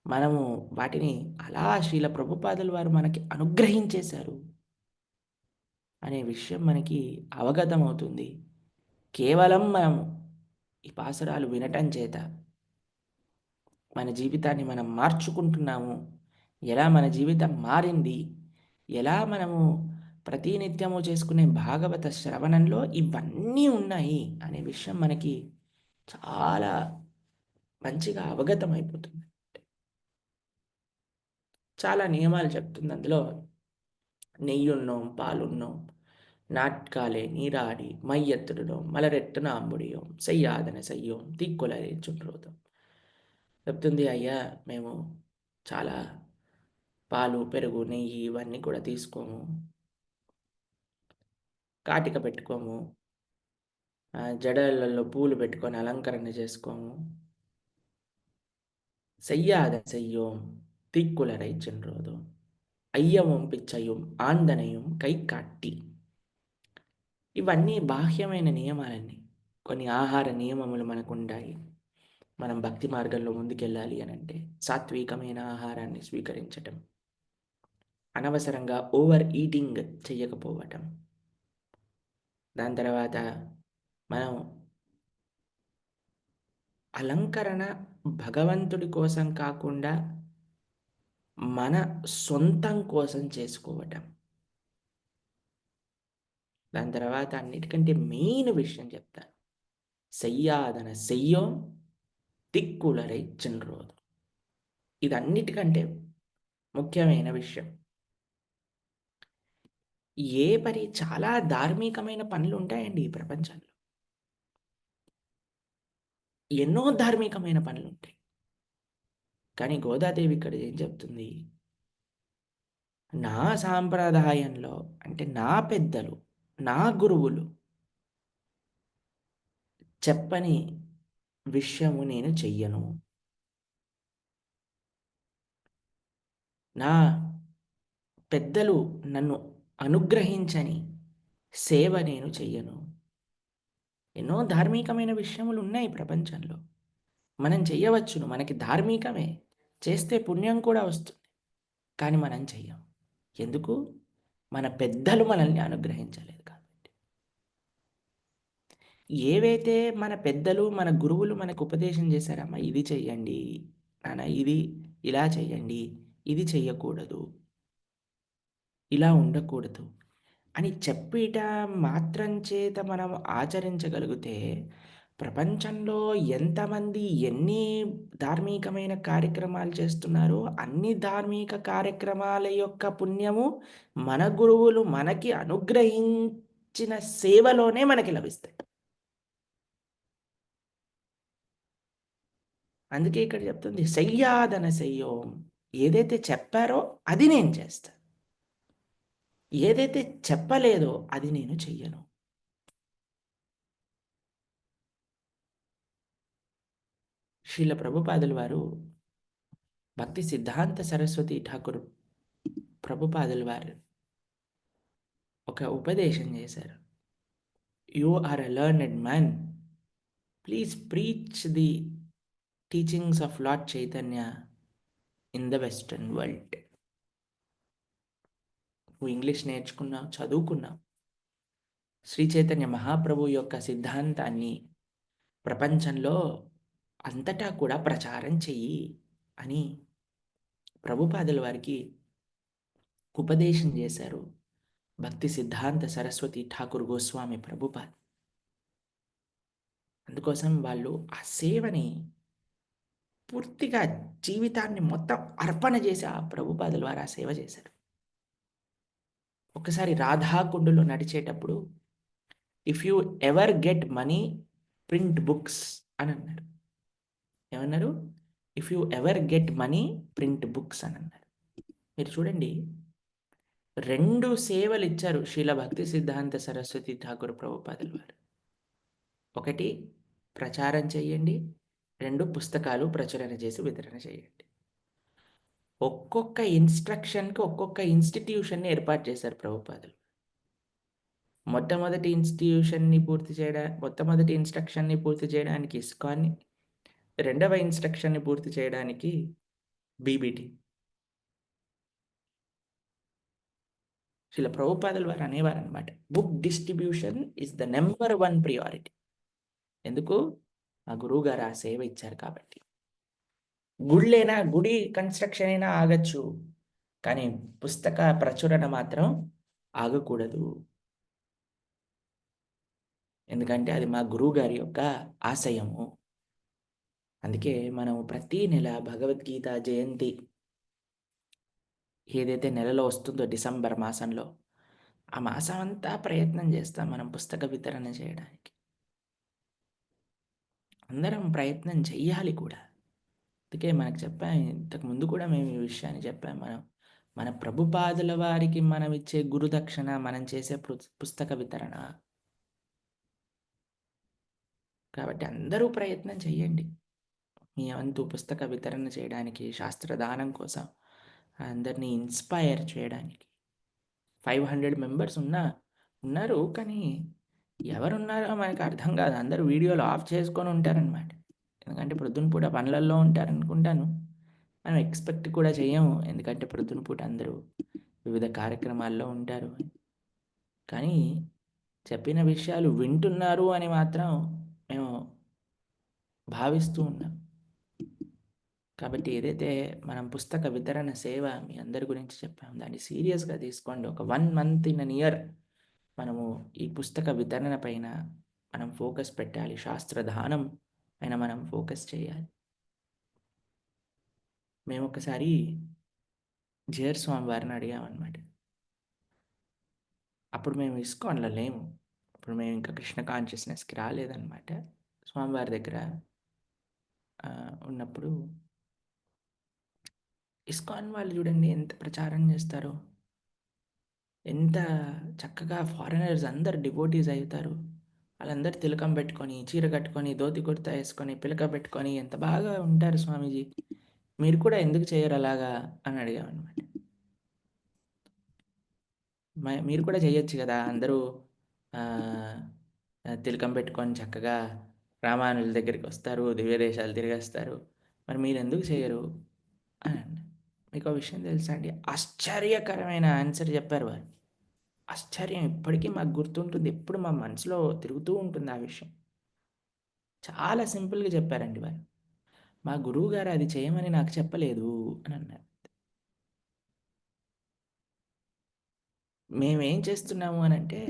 మనము వాటిని అలా శ్రీల ప్రభుపాదుల వారు మనకి అనుగ్రహించేశారు అనే విషయం మనకి అవగతమవుతుంది. కేవలం మనము ఈ పాసురాలు వినటం చేత మన జీవితాన్ని మనం మార్చుకుంటున్నాము. ఎలా మన జీవితం మారింది? ఎలా మనము ప్రతినిత్యము చేసుకునే భాగవత శ్రవణంలో ఇవన్నీ ఉన్నాయి అనే విషయం మనకి చాలా మంచిగా అవగతమైపోతుంది. చాలా నియమాలు చెప్తుంది అందులో. నెయ్యున్నోం, పాలున్నోం, நாட்காலே நீராடி மையத்திடுடோம் మలరెట్టున అంబుడియోం సెయ్యాదన సెయ్యోం తీక్కులరే చుట్రోదం. చెప్తుంది అయ్యా మేము చాలా పాలు, పెరుగు, నెయ్యి ఇవన్నీ కూడా తీసుకోము. కాటిక పెట్టుకోము. జడలలో పూలు పెట్టుకొని అలంకరణ చేసుకోము. செய்யாத செய்யோம் தீக்குலரை சென்றோதும் అయ్యవం పిచ్చయం ఆందనయం కై కాట్టి. ఇవన్నీ బాహ్యమైన నియమాలన్నీ. కొన్ని ఆహార నియమములు మనకుంటాయి. మనం భక్తి మార్గంలో ముందుకెళ్ళాలి అనంటే సాత్వికమైన ఆహారాన్ని స్వీకరించటం, అనవసరంగా ఓవర్ ఈటింగ్ చెయ్యకపోవటం, దాని తర్వాత మనం అలంకరణ భగవంతుడి కోసం కాకుండా మన సొంతం కోసం చేసుకోవటం. దాని తర్వాత అన్నిటికంటే మెయిన్ విషయం చెప్తాను. సెయ్యాదన సెయ్యోం తిక్కులరై చెన్రోదు. ఇది అన్నిటికంటే ముఖ్యమైన విషయం. చాలా ధార్మికమైన పనులు ఉంటాయండి ఈ ప్రపంచంలో. ఎన్నో ధార్మికమైన పనులుంటాయి. కానీ గోదాదేవి ఇక్కడ ఏం చెప్తుంది? నా సాంప్రదాయంలో అంటే నా పెద్దలు, నా గురువులు చెప్పని విషయము నేను చెయ్యను. నా పెద్దలు నన్ను అనుగ్రహించని సేవ నేను చెయ్యను. ఎన్నో ధార్మికమైన విషయములు ఉన్నాయి ప్రపంచంలో. మనం చెయ్యవచ్చును. మనకి ధార్మికమే. చేస్తే పుణ్యం కూడా వస్తుంది. కానీ మనం చెయ్యం. ఎందుకు? మన పెద్దలు మనల్ని అనుగ్రహించలేదు కాబట్టి. ఏవైతే మన పెద్దలు, మన గురువులు మనకు ఉపదేశం చేశారమ్మా, ఇది చెయ్యండి నాన్న, ఇది ఇలా చెయ్యండి, ఇది చెయ్యకూడదు, ఇలా ఉండకూడదు అని చెప్పిట మాత్రం చేత మనం ఆచరించగలిగితే ప్రపంచంలో ఎంతమంది ఎన్ని ధార్మికమైన కార్యక్రమాలు చేస్తున్నారో అన్ని ధార్మిక కార్యక్రమాల యొక్క పుణ్యము మన గురువులు మనకి అనుగ్రహించిన సేవలోనే మనకి లభిస్తాయి. అందుకే ఇక్కడ చెప్తుంది శయ్యాదన శయ్యోం. ఏదైతే చెప్పారో అది నేను చేస్తా, ఏదైతే చెప్పలేదో అది నేను చెయ్యను. శ్రీల ప్రభుపాదుల వారు భక్తి సిద్ధాంత సరస్వతి ఠాకూర్ ప్రభుపాదుల వారు ఒక ఉపదేశం చేశారు. You are a learned man, please preach the teachings of lord Chaitanya in the western world. నువ్వు ఇంగ్లీష్ నేర్చుకున్నావు, చదువుకున్నావు, శ్రీ చైతన్య మహాప్రభు యొక్క సిద్ధాంతాన్ని ప్రపంచంలో అంతటా కూడా ప్రచారం చెయ్యి అని ప్రభుపాదుల వారికి ఉపదేశం చేశారు భక్తి సిద్ధాంత సరస్వతి ఠాకూర్ గోస్వామి ప్రభుపాద్. అందుకోసం వాళ్ళు ఆ సేవని పూర్తిగా జీవితాన్ని మొత్తం అర్పణ చేసి ఆ ప్రభుపాదుల వారు ఆ సేవ చేశారు. ఒకసారి రాధాకుండులో నడిచేటప్పుడు if you ever get money print books అని అన్నారు. ఏమన్నారు? If you ever get money print books అని అన్నారు. మీరు చూడండి, 2 సేవలు ఇచ్చారు శ్రీల భక్తి సిద్ధాంత సరస్వతి ఠాకూర్ ప్రభుపాదుల వారు. ఒకటి ప్రచారం చేయండి, 2 పుస్తకాలు ప్రచురణ చేసి వితరణ చేయండి. ఒక్కొక్క ఇన్స్ట్రక్షన్కి ఒక్కొక్క ఇన్స్టిట్యూషన్ని ఏర్పాటు చేశారు ప్రభుపాదులు. మొట్టమొదటి ఇన్స్ట్రక్షన్ని పూర్తి చేయడానికి ఇస్కాన్ని, రెండవ ఇన్స్ట్రక్షన్ని పూర్తి చేయడానికి బీబీటీ. శిల ప్రభుపాదుల వారు అనేవారనమాట. Book distribution is the number one priority. ఎందుకు? ఆ గురువుగారు ఆ సేవ ఇచ్చారు కాబట్టి. గుళ్ళైనా గుడి కన్‌స్ట్రక్షన్ అయినా ఆగొచ్చు. కానీ పుస్తక ప్రచురణ మాత్రం ఆగకూడదు. ఎందుకంటే అది మా గురువుగారి యొక్క ఆశయము. అందుకే మనం ప్రతి నెల భగవద్గీత జయంతి ఏదైతే నెలలో వస్తుందో డిసెంబర్ మాసంలో, ఆ మాసమంతా ప్రయత్నం చేస్తాం మనం పుస్తక వితరణ చేయడానికి. అందరం ప్రయత్నం చెయ్యాలి కూడా. అందుకే మనకు చెప్పా ఇంతకు ముందు కూడా మేము ఈ విషయాన్ని చెప్పాం మనం. మన ప్రభుపాదుల వారికి మనం ఇచ్చే గురుదక్షిణ మనం చేసే పుస్తక వితరణ. కాబట్టి అందరూ ప్రయత్నం చేయండి. మీ వంతు పుస్తక వితరణ చేయడానికి, శాస్త్రదానం కోసం అందరినీ ఇన్‌స్పైర్ చేయడానికి. 500 మెంబర్స్ ఉన్నారు. కానీ ఎవరున్నారో మనకు అర్థం కాదు. అందరూ వీడియోలు ఆఫ్ చేసుకొని ఉంటారనమాట. ఎందుకంటే ప్రొద్దున పూట పనులల్లో ఉంటారనుకుంటాను. మనం ఎక్స్‌పెక్ట్ కూడా చేయము. ఎందుకంటే ప్రొద్దున పూట అందరూ వివిధ కార్యక్రమాల్లో ఉంటారు. కానీ చెప్పిన విషయాలు వింటున్నారు అని మాత్రం మేము భావిస్తూ ఉన్నాం. కాబట్టి ఏదైతే మనం పుస్తక వితరణ సేవ మీ అందరి గురించి చెప్పామో దాన్ని సీరియస్‌గా తీసుకోండి. ఒక 1 మంత్ ఇన్ ఎన్ ఇయర్ మనము ఈ పుస్తక వితరణ పైన మనం ఫోకస్ పెట్టాలి. శాస్త్రదానం పైన మనం ఫోకస్ చేయాలి. మేమొకసారి జేఆర్ స్వామి వారిని అడిగామనమాట. అప్పుడు మేము ఇస్కాన్‌లో లేము. అప్పుడు మేము ఇంకా కృష్ణ కాన్షియస్‌నెస్‌కి రాలేదనమాట. స్వామివారి దగ్గర ఉన్నప్పుడు ఇస్కాన్ వాళ్ళు చూడండి ఎంత ప్రచారం చేస్తారో. ఎంత చక్కగా ఫారినర్స్ అందరూ డివోటీస్ అయితారు. వాళ్ళందరూ తిలకం పెట్టుకొని, చీర కట్టుకొని, ధోతి కుర్తా ఏసుకొని, పిలక పెట్టుకొని ఎంత బాగా ఉంటారు స్వామీజీ. మీరు కూడా ఎందుకు చేయరు అలాగా అని అడిగామనమాట. మీరు కూడా చేయొచ్చు కదా! అందరూ ఆహ్, తిలకం పెట్టుకొని చక్కగా రామానుజుల దగ్గరికొస్తారు, దివ్య దేశాలు తిరిగేస్తారు. మరి మీరెందుకు చేయరు? అని అన్నా. మీకో విషయం తెలుసా అండి? ఆశ్చర్యకరమైన ఆన్సర్ చెప్పారు వారు. ఆశ్చర్యం ఇప్పటికీ మాకు గుర్తుంటుంది. ఎప్పుడు మా మనసులో తిరుగుతూ ఉంటుంది ఆ విషయం. చాలా సింపుల్‌గా చెప్పారండి వారు. మా గురువుగారు అది చేయమని నాకు చెప్పలేదు అని అన్నారు. మేమేం చేస్తున్నాము అనంటే,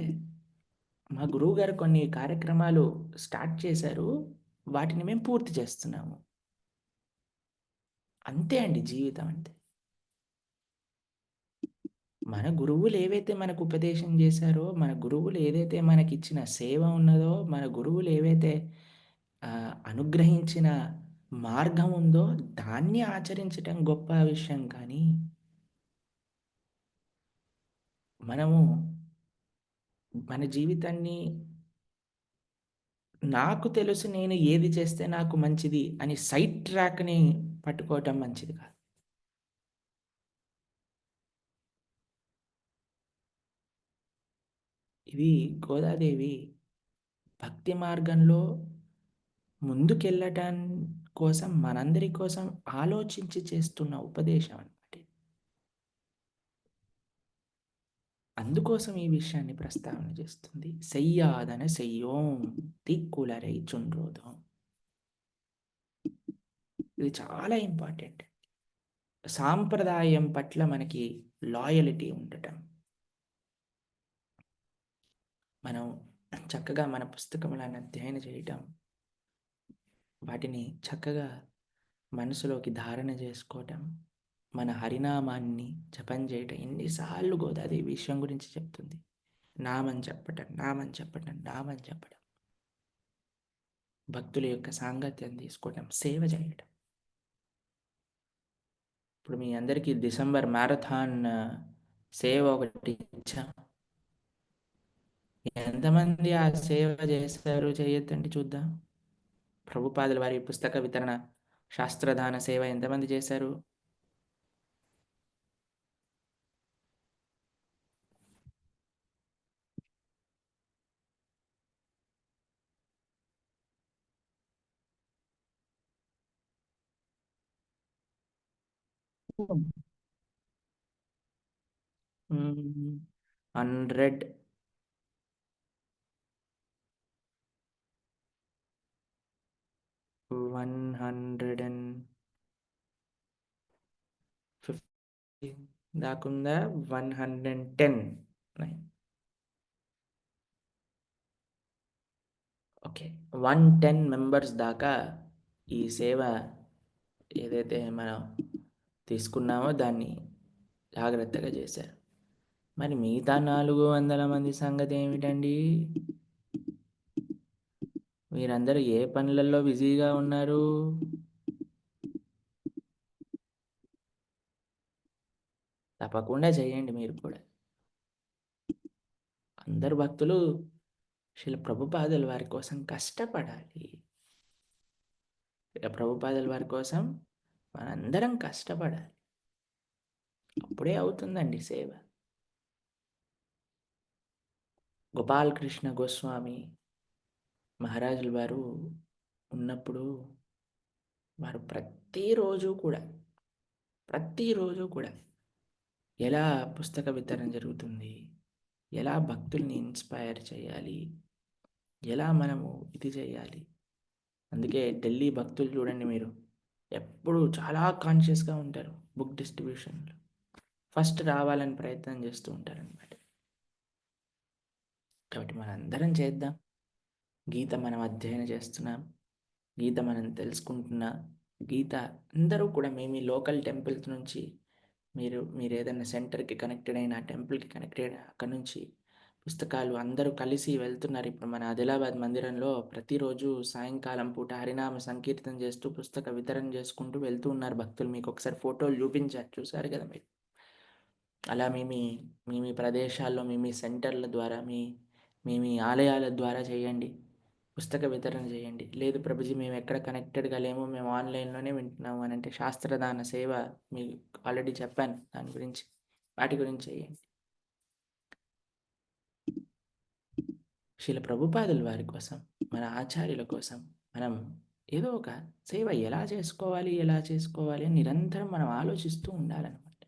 మా గురువుగారు కొన్ని కార్యక్రమాలు స్టార్ట్ చేశారు. వాటిని మేము పూర్తి చేస్తున్నాము. అంతే అండి జీవితం అంటే. మన గురువులు ఏవైతే మనకు ఉపదేశం చేశారో, మన గురువులు ఏదైతే మనకిచ్చిన సేవ ఉన్నదో, మన గురువులు ఏవైతే అనుగ్రహించిన మార్గం ఉందో, దాన్ని ఆచరించటం గొప్ప విషయం కానీ, మనము మన జీవితాన్ని నాకు తెలుసు నేను ఏది చేస్తే నాకు మంచిది అని సైడ్ ట్రాక్‌ని పట్టుకోవటం మంచిది కాదు. ఇది గోదాదేవి భక్తి మార్గంలో ముందుకెళ్ళటం కోసం మనందరి కోసం ఆలోచించి చేస్తున్న ఉపదేశం అన్నమాట ఇది. అందుకోసం ఈ విషయాన్ని ప్రస్తావన చేస్తుంది. "సెయ్యాదన సెయ్యోం తిక్కులరై చుండ్రోదం." ఇది చాలా ఇంపార్టెంట్. సాంప్రదాయం పట్ల మనకి లాయల్టీ ఉండటం. మనం చక్కగా మన పుస్తకములను అధ్యయనం చేయటం. వాటిని చక్కగా మనసులోకి ధారణ చేసుకోవటం. మన హరినామాన్ని జపం చేయటం. ఎన్ని సార్లు గోదాదేవి ఈ విషయం గురించి చెప్తుంది. నామం చెప్పటం, నామం చెప్పటం, నామం చెప్పడం. భక్తుల యొక్క సాంగత్యం తీసుకోవటం, సేవ చేయటం. ఇప్పుడు మీ అందరికీ డిసెంబర్ మ్యారథాన్ సేవ ఒకటి ఇచ్చాం. ఎంతమంది ఆ సేవ చేశారు చేయొద్దండి చూద్దాం. ప్రభుపాదుల వారి పుస్తక వితరణ, శాస్త్రదాన సేవ ఎంతమంది చేశారు? హండ్రెడ్ 150 దాకుందా 110. ఓకే. 110 మెంబర్స్ దాకా ఈ సేవ ఏదైతే మనం తీసుకున్నామో దాన్ని జాగ్రత్తగా చేశారు. మరి మిగతా 400 మంది సంగతి ఏమిటండి? మీరందరూ ఏ పనులలో బిజీగా ఉన్నారు? తప్పకుండా చేయండి మీరు కూడా. అందరు భక్తులు శిల ప్రభుపాదుల వారి కోసం కష్టపడాలి. శిల ప్రభుపాదుల వారి కోసం మనందరం కష్టపడాలి. అప్పుడే అవుతుందండి సేవ. గోపాలకృష్ణ గోస్వామి మహారాజుల వారు ఉన్నప్పుడు వారు ప్రతిరోజు కూడా ఎలా పుస్తక వితరణ జరుగుతుంది, ఎలా భక్తుల్ని ఇన్స్పైర్ చేయాలి, ఎలా మనము ఇది చేయాలి. అందుకే ఢిల్లీ భక్తులు చూడండి మీరు, ఎప్పుడు చాలా కాన్షియస్గా ఉంటారు బుక్ డిస్ట్రిబ్యూషన్లో. ఫస్ట్ రావాలని ప్రయత్నం చేస్తూ ఉంటారనమాట. కాబట్టి మనందరం చేద్దాం. గీత మనం అధ్యయనం చేస్తున్నాం, గీత మనం తెలుసుకుంటున్నా. గీత అందరూ కూడా మీ లోకల్ టెంపుల్స్ నుంచి మీరు ఏదైనా సెంటర్కి కనెక్టెడ్ అయిన టెంపుల్కి కనెక్టెడ్ అయిన అక్కడ నుంచి పుస్తకాలు అందరూ కలిసి వెళ్తున్నారు. ఇప్పుడు మన ఆదిలాబాద్ మందిరంలో ప్రతిరోజు సాయంకాలం పూట హరినామ సంకీర్తన చేస్తూ పుస్తక వితరణ చేసుకుంటూ వెళ్తూ ఉన్నారు భక్తులు. మీకు ఒకసారి ఫోటోలు చూపించారు, చూసారు కదా మీరు. అలా మీ ప్రదేశాల్లో మీ సెంటర్ల ద్వారా మీ ఆలయాల ద్వారా చేయండి, పుస్తక వితరణ చేయండి. లేదు ప్రభుజీ మేము ఎక్కడ కనెక్టెడ్గా లేము, మేము ఆన్లైన్లోనే వింటున్నాము అని అంటే శాస్త్రదాన సేవ మీకు ఆల్రెడీ చెప్పాను, దాని గురించి వాటి గురించి చేయండి. శీల ప్రభుపాదుల వారి కోసం, మన ఆచార్యుల కోసం మనం ఏదో ఒక సేవ ఎలా చేసుకోవాలి అని నిరంతరం మనం ఆలోచిస్తూ ఉండాలన్నమాట.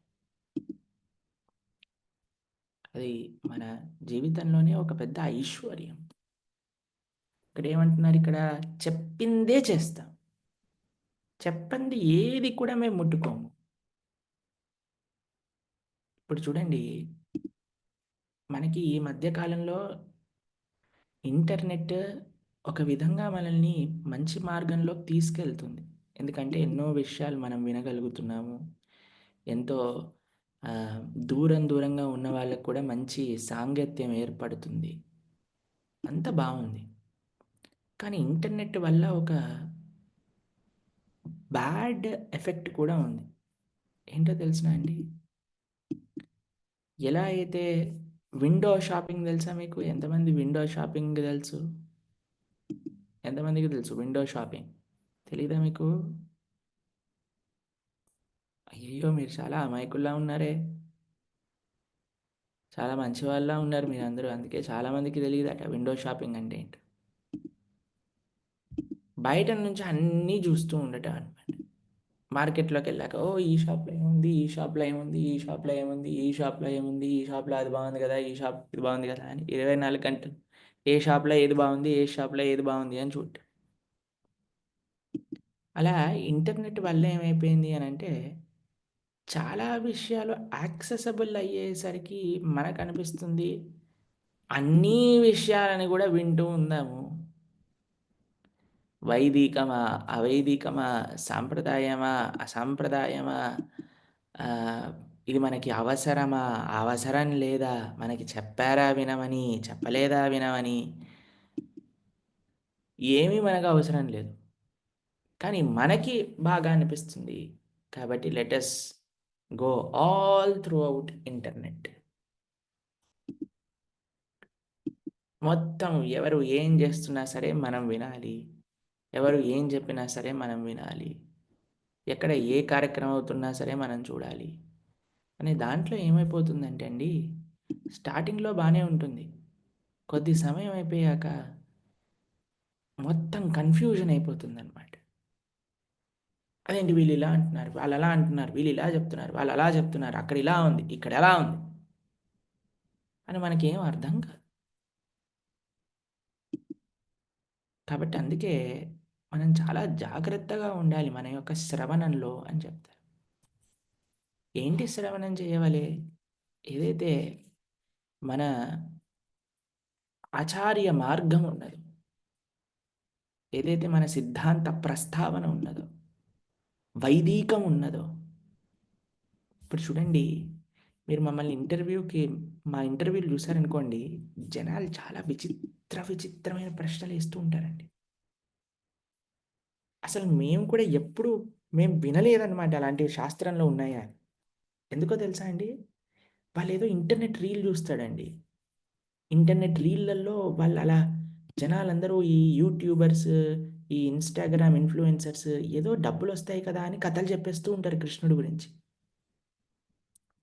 అది మన జీవితంలోనే ఒక పెద్ద ఐశ్వర్యం. ఇక్కడ ఏమంటున్నారు, ఇక్కడ చెప్పిందే చేస్తాం, చెప్పండి ఏది కూడా మేము ముట్టుకోము. ఇప్పుడు చూడండి, మనకి ఈ మధ్యకాలంలో ఇంటర్నెట్ ఒక విధంగా మనల్ని మంచి మార్గంలోకి తీసుకెళ్తుంది. ఎందుకంటే ఎన్నో విషయాలు మనం వినగలుగుతున్నాము. ఎంతో దూరంగా ఉన్న వాళ్ళకు కూడా మంచి సాంగత్యం ఏర్పడుతుంది. అంత బాగుంది. కానీ ఇంటర్నెట్ వల్ల ఒక బ్యాడ్ ఎఫెక్ట్ కూడా ఉంది. ఏంటో తెలుసునా అండి? ఎలా అయితే విండో షాపింగ్ తెలుసా మీకు? ఎంతమంది విండో షాపింగ్ తెలుసు? ఎంతమందికి తెలుసు విండో షాపింగ్? తెలీదా మీకు? అయ్యయ్యో, మీరు చాలా అమాయకుల్లా ఉన్నారే. చాలా మంచి వాళ్ళ ఉన్నారు మీరందరూ. అందుకే చాలామందికి తెలియదట విండో షాపింగ్ అంటే ఏంటో. బయట నుంచి అన్నీ చూస్తూ ఉండటం అనమాట. మార్కెట్లోకి వెళ్ళాక ఓ ఈ షాప్లో ఏముంది, ఈ షాప్లో ఏముంది, ఈ షాప్లో ఏముంది, ఈ షాప్లో ఏముంది, ఈ షాప్లో అది బాగుంది కదా, ఈ షాప్ ఇది బాగుంది కదా అని 24 గంటలు ఏ షాప్లో ఏది బాగుంది, ఏ షాప్లో ఏది బాగుంది అని చూడటం. అలా ఇంటర్నెట్ వల్ల ఏమైపోయింది అని అంటే చాలా విషయాలు యాక్సెసబుల్ అయ్యేసరికి మనకు అనిపిస్తుంది అన్ని విషయాలని కూడా వింటూ ఉందాము. వైదికమా, అవైదికమా, సాంప్రదాయమా, అసాంప్రదాయమా, ఇది మనకి అవసరమా, అవసరం లేదా, మనకి చెప్పారా వినమని, చెప్పలేదా వినమని, ఏమీ మనకు అవసరం లేదు. కానీ మనకి బాగా అనిపిస్తుంది. కాబట్టి let us go all throughout internet. మొత్తం ఎవరు ఏం చేస్తున్నా సరే మనం వినాలి, ఎవరు ఏం చెప్పినా సరే మనం వినాలి, ఎక్కడ ఏ కార్యక్రమం అవుతున్నా సరే మనం చూడాలి అనే దాంట్లో ఏమైపోతుందంటే అండి, స్టార్టింగ్లో బాగానే ఉంటుంది, కొద్ది సమయం అయిపోయాక మొత్తం కన్ఫ్యూజన్ అయిపోతుంది అనమాట. అదేంటి వీళ్ళు ఇలా అంటున్నారు, వాళ్ళు అలా అంటున్నారు, వీళ్ళు ఇలా చెప్తున్నారు, వాళ్ళు అలా చెప్తున్నారు, అక్కడ ఇలా ఉంది, ఇక్కడ ఎలా ఉంది అని మనకేం అర్థం కాదు. కాబట్టి అందుకే మనం చాలా జాగ్రత్తగా ఉండాలి మన యొక్క శ్రవణంలో అని చెప్తారు. ఏంటి శ్రవణం చేయవలే? ఏదైతే మన ఆచార్య మార్గం ఉన్నదో, ఏదైతే మన సిద్ధాంత ప్రస్తావన ఉన్నదో, వైదికం ఉన్నదో. ఇప్పుడు చూడండి, మీరు మమ్మల్ని మా ఇంటర్వ్యూలు చూసారనుకోండి, జనాలు చాలా విచిత్రమైన ప్రశ్నలు వేస్తూ ఉంటారండి. అసలు మేము కూడా ఎప్పుడు మేము వినలేదన్నమాట అలాంటివి శాస్త్రంలో ఉన్నాయా అని. ఎందుకో తెలుసా అండి? వాళ్ళేదో ఇంటర్నెట్ రీల్ చూస్తాడండి. ఇంటర్నెట్ రీల్లలో వాళ్ళు అలా జనాలందరూ ఈ యూట్యూబర్స్, ఈ ఇన్‌స్టాగ్రామ్ ఇన్‌ఫ్లుయెన్సర్స్ ఏదో డబ్బులొస్తాయి కదా అని కథలు చెప్పేస్తూ ఉంటారు కృష్ణుడి గురించి.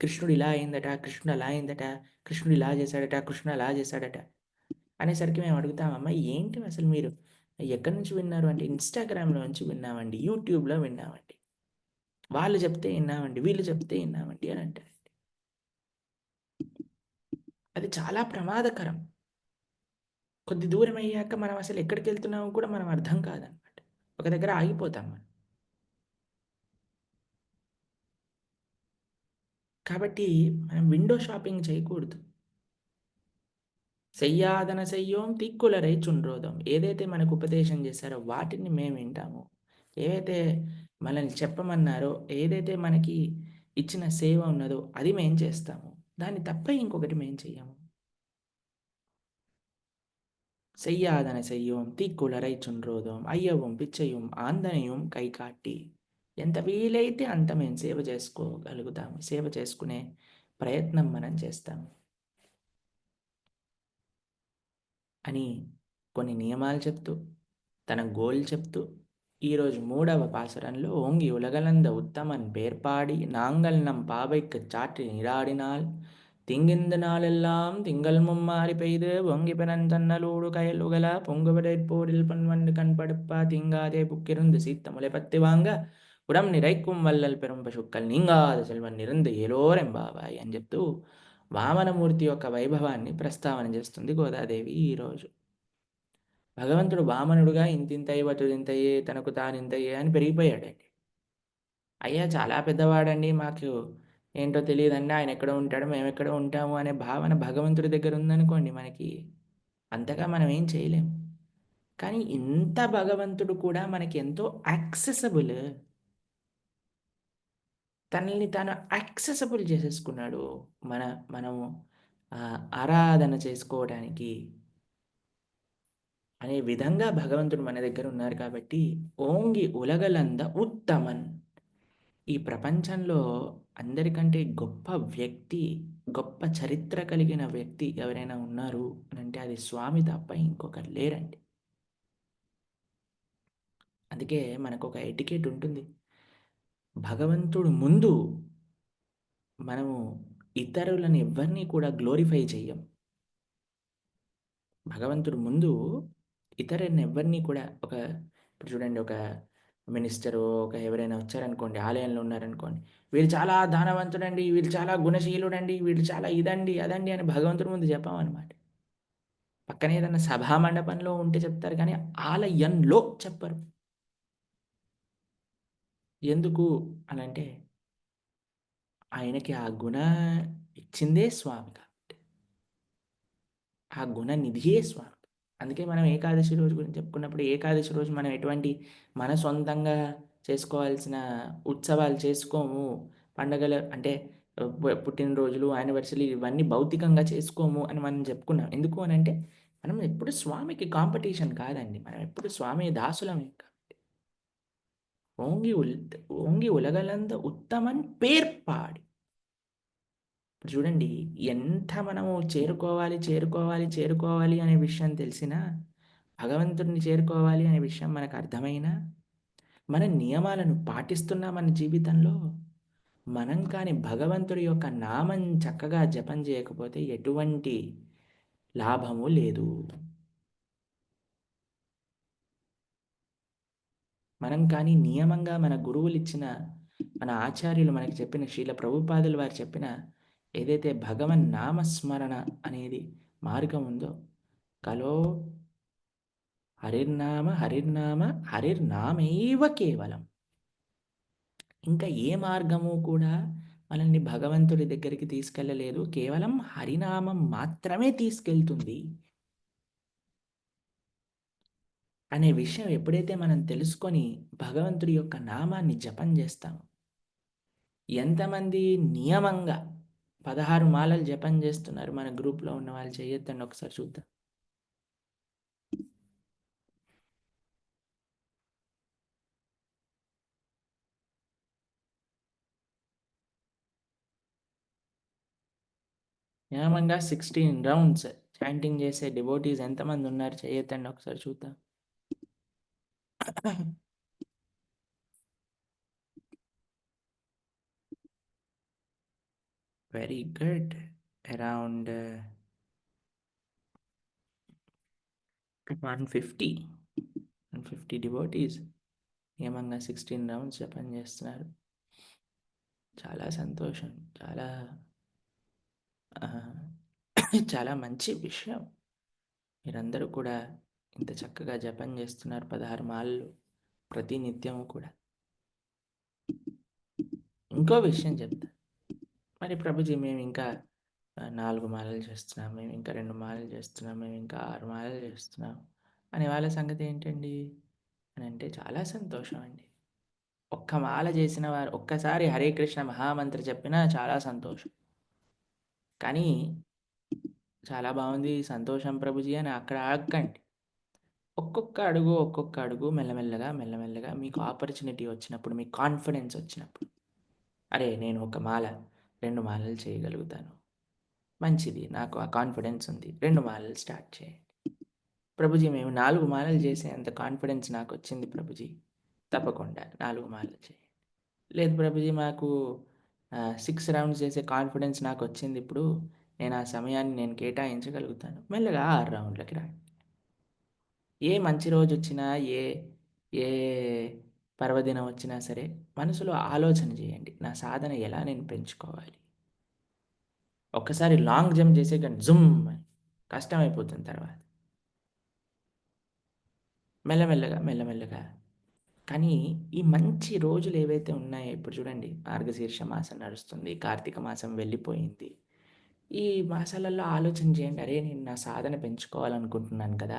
కృష్ణుడు ఇలా అయిందట, కృష్ణుడు అలా అయిందట, కృష్ణుడు ఇలా చేశాడట, కృష్ణుడు అలా చేశాడట అనేసరికి మేము అడుగుతామమ్మా ఏంటి అసలు మీరు ఎక్కడి నుంచి విన్నారు అంటే ఇన్‌స్టాగ్రామ్‌లో నుంచి విన్నామండి, యూట్యూబ్‌లో విన్నామండి. వాళ్ళు చెప్తే ఇన్నామండి, వీళ్ళు చెప్తే ఇన్నామండి అని అంటారు. అది చాలా ప్రమాదకరం. కొద్ది దూరం అయ్యాక మనం అసలు ఎక్కడికెళ్తున్నామో కూడా మనం అర్థం కాదనమాట. ఒక దగ్గర ఆగిపోతాం మనం. కాబట్టి మనం విండో షాపింగ్ చేయకూడదు. సెయ్యాదన సెయ్యోం తిక్కులరై చుండ్రోదం. ఏదైతే మనకు ఉపదేశం చేశారో వాటిని మేము వింటాము. ఏవైతే మనల్ని చెప్పమన్నారో, ఏదైతే మనకి ఇచ్చిన సేవ ఉన్నదో అది మేము చేస్తాము. దాన్ని తప్ప ఇంకొకటి మేము చెయ్యము. செய்யாதன செய்யோம் తీక్కులరై చుండ్రోదం అయ్యవం పిచ్చయ్యం ఆందనేయం కైకాట్టి. ఎంత వీలైతే అంత మేము సేవ చేసుకోగలుగుతాము. సేవ చేసుకునే ప్రయత్నం మనం చేస్తాము అని కొన్ని నియమాలు చెప్తూ, తన గోల్ చెప్తూ, ఈరోజు 3వ పాసురంలో ఓంగి ఉలగలంద ఉత్తమన్ పేర్పాడి నాంగల్ నం పాவைக்கு சாற்றி நீராடினால் திங்கிந்த நாளெல்லாம் திங்கள் மும்மாறி பெய்து ஓங்கி பிறந்தன்னலூடு கயலுகல பொங்குவிடைப்போரில் பன்வண்டு கண்படுப்பா திங்காதே புக்கிருந்து சீத்த முளைப்பத்தி வாங்க ఉడం నిరైక్కుం వల్లల్ పెరం పశుక్కల్ నీంగాద సెల్వన్ నిరందు ఏలోరెంబావాయి అని చెప్తూ వామనమూర్తి యొక్క వైభవాన్ని ప్రస్తావన చేస్తుంది గోదాదేవి ఈరోజు. భగవంతుడు వామనుడుగా ఇంతింతయ్య బతుడింతయ్యే తనకు తానింతయ్యే అని పెరిగిపోయాడండి. అయ్యా చాలా పెద్దవాడండి, మాకు ఏంటో తెలియదండి, ఆయన ఎక్కడో ఉంటాడు, మేము ఎక్కడో ఉంటాము అనే భావన భగవంతుడి దగ్గర ఉందనుకోండి మనకి, అంతగా మనం ఏం చేయలేం. కానీ ఇంత భగవంతుడు కూడా మనకి ఎంతో యాక్సెసబుల్. తనని తాను యాక్సెసబుల్ చేసేసుకున్నాడు. మనము ఆరాధన చేసుకోవడానికి అనే విధంగా భగవంతుడు మన దగ్గర ఉన్నారు కాబట్టి, ఓంగి ఉలగలంద ఉత్తమన్. ఈ ప్రపంచంలో అందరికంటే గొప్ప వ్యక్తి, గొప్ప చరిత్ర కలిగిన వ్యక్తి ఎవరైనా ఉన్నారు అనంటే అది స్వామి తప్ప ఇంకొకరు లేరండి. అందుకే మనకొక ఎటికెట్ ఉంటుంది. భగవంతుడు ముందు మనము ఇతరులను ఎవ్వరిని కూడా గ్లోరిఫై చెయ్యం. భగవంతుడు ముందు ఇతరులను ఎవ్వరిని కూడా ఇప్పుడు చూడండి, ఒక మినిస్టరు, ఎవరైనా వచ్చారనుకోండి, ఆలయంలో ఉన్నారనుకోండి, వీళ్ళు చాలా దానవంతుడండి, వీళ్ళు చాలా గుణశీలుడండి, వీళ్ళు చాలా ఇదండి, అదండి అని భగవంతుడి ముందు చెప్పామన్నమాట. పక్కనే ఏదన్నా సభా మండపంలో ఉంటే చెప్తారు కానీ ఆలయంలో చెప్పరు. ఎందుకు అనంటే ఆయనకి ఆ గుణ ఇచ్చిందే స్వామి కాబట్టి. ఆ గుణ నిధియే స్వామి. అందుకే మనం ఏకాదశి రోజు గురించి చెప్పుకున్నప్పుడు, ఏకాదశి రోజు మనం ఎటువంటి మన సొంతంగా చేసుకోవాల్సిన ఉత్సవాలు చేసుకోము. పండగలు అంటే పుట్టినరోజులు, యానివర్సరీలు ఇవన్నీ భౌతికంగా చేసుకోము అని మనం చెప్పుకున్నాం. ఎందుకు అనంటే మనం ఎప్పుడు స్వామికి కాంపిటీషన్ కాదండి. మనం ఎప్పుడు స్వామి దాసులమే. ఓంగి ఉల్ ఓంగి ఉలగలంద ఉత్తమన్ పేర్పాడి. ఇప్పుడు చూడండి, ఎంత మనము చేరుకోవాలి అనే విషయం తెలిసినా, భగవంతుడిని చేరుకోవాలి అనే విషయం మనకు అర్థమైనా, మన నియమాలను పాటిస్తున్నా మన జీవితంలో, మనం కానీ భగవంతుడి యొక్క నామం చక్కగా జపం చేయకపోతే ఎటువంటి లాభము లేదు. మనం కానీ నియమంగా మన గురువులిచ్చిన, మన ఆచార్యులు మనకి చెప్పిన శ్రీల ప్రభుపాదులు వారు చెప్పిన ఏదైతే భగవన్ నామస్మరణ అనేది మార్గం ఉందో, కలో హరిర్నామ హరిర్నామ హరిర్నామైవ కేవలం. ఇంకా ఏ మార్గము కూడా మనల్ని భగవంతుడి దగ్గరికి తీసుకెళ్ళలేదు. కేవలం హరినామం మాత్రమే తీసుకెళ్తుంది అనే విషయం ఎప్పుడైతే మనం తెలుసుకొని భగవంతుడి యొక్క నామాన్ని జపం చేస్తామో, ఎంతమంది నియమంగా 16 మాలలు జపం చేస్తున్నారు మన గ్రూప్‌లో ఉన్న వాళ్ళు చెయ్యొద్దండి ఒకసారి చూద్దాం. నియమంగా 16 రౌండ్స్ చాంటింగ్ చేసే డివోటీస్ ఎంతమంది ఉన్నారు చెయ్యొద్దండి ఒకసారి చూద్దాం. Very good. అరౌండ్ 150 డివోటీస్ నియమంగా 16 రౌండ్స్ జపం చేస్తున్నారు. చాలా సంతోషం. చాలా చాలా మంచి విషయం. మీరందరూ కూడా ఇంత చక్కగా జపం చేస్తున్నారు 16 మాలలు ప్రతి నిత్యము కూడా. ఇంకో విషయం చెప్తా. మరి ప్రభుజీ మేము ఇంకా 4 మాలలు చేస్తున్నాం, మేము ఇంకా 2 మాలలు చేస్తున్నాం, మేము ఇంకా 6 మాలలు చేస్తున్నాం అనే వాళ్ళ సంగతి ఏంటండి అని అంటే చాలా సంతోషం అండి. ఒక్క మాల చేసిన వారు ఒక్కసారి హరే కృష్ణ మహామంత్ర చెప్పినా చాలా సంతోషం. కానీ చాలా బాగుంది సంతోషం ప్రభుజీ అని అక్కడ ఆగకండి. ఒక్కొక్క అడుగు మెల్లమెల్లగా మెల్లమెల్లగా మీకు ఆపర్చునిటీ వచ్చినప్పుడు, మీకు కాన్ఫిడెన్స్ వచ్చినప్పుడు, అరే నేను ఒక మాల 2 మాలలు చేయగలుగుతాను, మంచిది నాకు ఆ కాన్ఫిడెన్స్ ఉంది, 2 మాలలు స్టార్ట్ చేయండి. ప్రభుజీ మేము 4 మాలలు చేసే అంత కాన్ఫిడెన్స్ నాకు వచ్చింది ప్రభుజీ, తప్పకుండా 4 మాలలు చేయండి. లేదు ప్రభుజీ మాకు 6 రౌండ్స్ చేసే కాన్ఫిడెన్స్ నాకు వచ్చింది, ఇప్పుడు నేను ఆ సమయాన్ని నేను కేటాయించగలుగుతాను, మెల్లగా 6 రౌండ్లకి రండి. ఏ మంచి రోజు వచ్చినా, ఏ ఏ పర్వదినం వచ్చినా సరే మనసులో ఆలోచన చేయండి, నా సాధన ఎలా నేను పెంచుకోవాలి. ఒక్కసారి లాంగ్ జంప్ చేసే కానీ జుమ్ అని కష్టమైపోతుంది తర్వాత. మెల్లమెల్లగా మెల్లమెల్లగా. కానీ ఈ మంచి రోజులు ఏవైతే ఉన్నాయో ఇప్పుడు చూడండి, మార్గశీర్ష మాసం నడుస్తుంది, కార్తీక మాసం వెళ్ళిపోయింది. ఈ మాసాలలో ఆలోచన చేయండి, అరే నేను నా సాధన పెంచుకోవాలనుకుంటున్నాను కదా,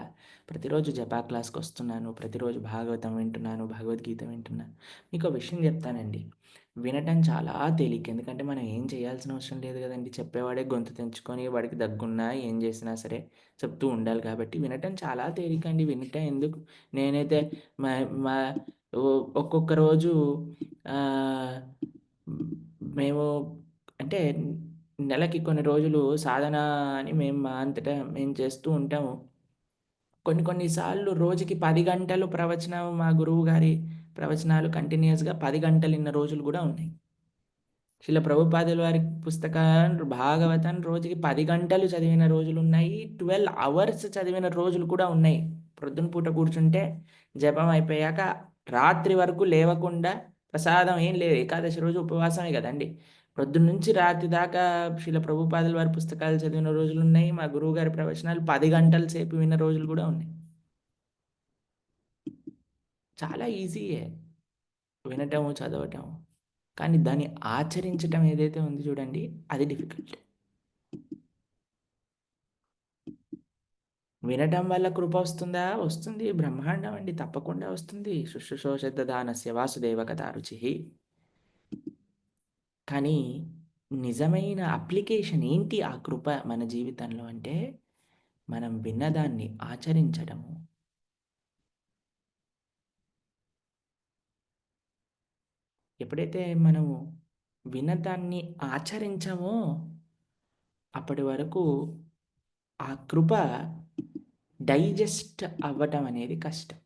ప్రతిరోజు జపా క్లాస్కి వస్తున్నాను, ప్రతిరోజు భాగవతం వింటున్నాను, భగవద్గీత వింటున్నాను. మీకు విషయం చెప్తానండి, వినటం చాలా తేలిక, ఎందుకంటే మనం ఏం చేయాల్సిన అవసరం లేదు కదండి, చెప్పేవాడే గొంతు తెంచుకొని వాడికి దగ్గున్నా ఏం చేసినా సరే చెప్తూ ఉండాలి కాబట్టి వినటం చాలా తేలికండి. వినటం ఎందుకు, నేనైతే మా మా ఒక్కొక్క రోజు మేము అంటే నెలకి కొన్ని రోజులు సాధన అని మేము మా అంతటా మేము చేస్తూ ఉంటాము. కొన్ని సార్లు రోజుకి 10 గంటలు ప్రవచనం, మా గురువు గారి ప్రవచనాలు కంటిన్యూయస్‌గా 10 గంటలు ఇన్న రోజులు కూడా ఉన్నాయి. శీల ప్రభుపాదుల వారి పుస్తకాలు భాగవతం రోజుకి 10 గంటలు చదివిన రోజులున్నాయి. 12 అవర్స్ చదివిన రోజులు కూడా ఉన్నాయి. ప్రొద్దున పూట కూర్చుంటే జపం అయిపోయాక రాత్రి వరకు లేవకుండా, ప్రసాదం ఏం లేదు, ఏకాదశి రోజు ఉపవాసమే కదండీ. ప్రొద్దున్నుంచి రాత్రి దాకా శీల ప్రభుపాదుల వారి పుస్తకాలు చదివిన రోజులున్నాయి. మా గురువుగారి ప్రవచనాలు 10 గంటల సేపు విన్న రోజులు కూడా ఉన్నాయి. చాలా ఈజీయే వినటము, చదవటం. కానీ దాన్ని ఆచరించటం ఏదైతే ఉంది చూడండి, అది డిఫికల్ట్. వినటం వల్ల కృప వస్తుందా? వస్తుంది. బ్రహ్మాండం అండి. తప్పకుండా వస్తుంది. శుశ్రూషోషితదానస్య వాసుదేవ కథా రుచిః. కానీ నిజమైన అప్లికేషన్ ఏంటి ఆ కృప మన జీవితంలో అంటే, మనం విన్నదాన్ని ఆచరించడము. ఎప్పుడైతే మనము విన్నదాన్ని ఆచరించామో, అప్పటి వరకు ఆ కృప డైజెస్ట్ అవ్వటం అనేది కష్టం.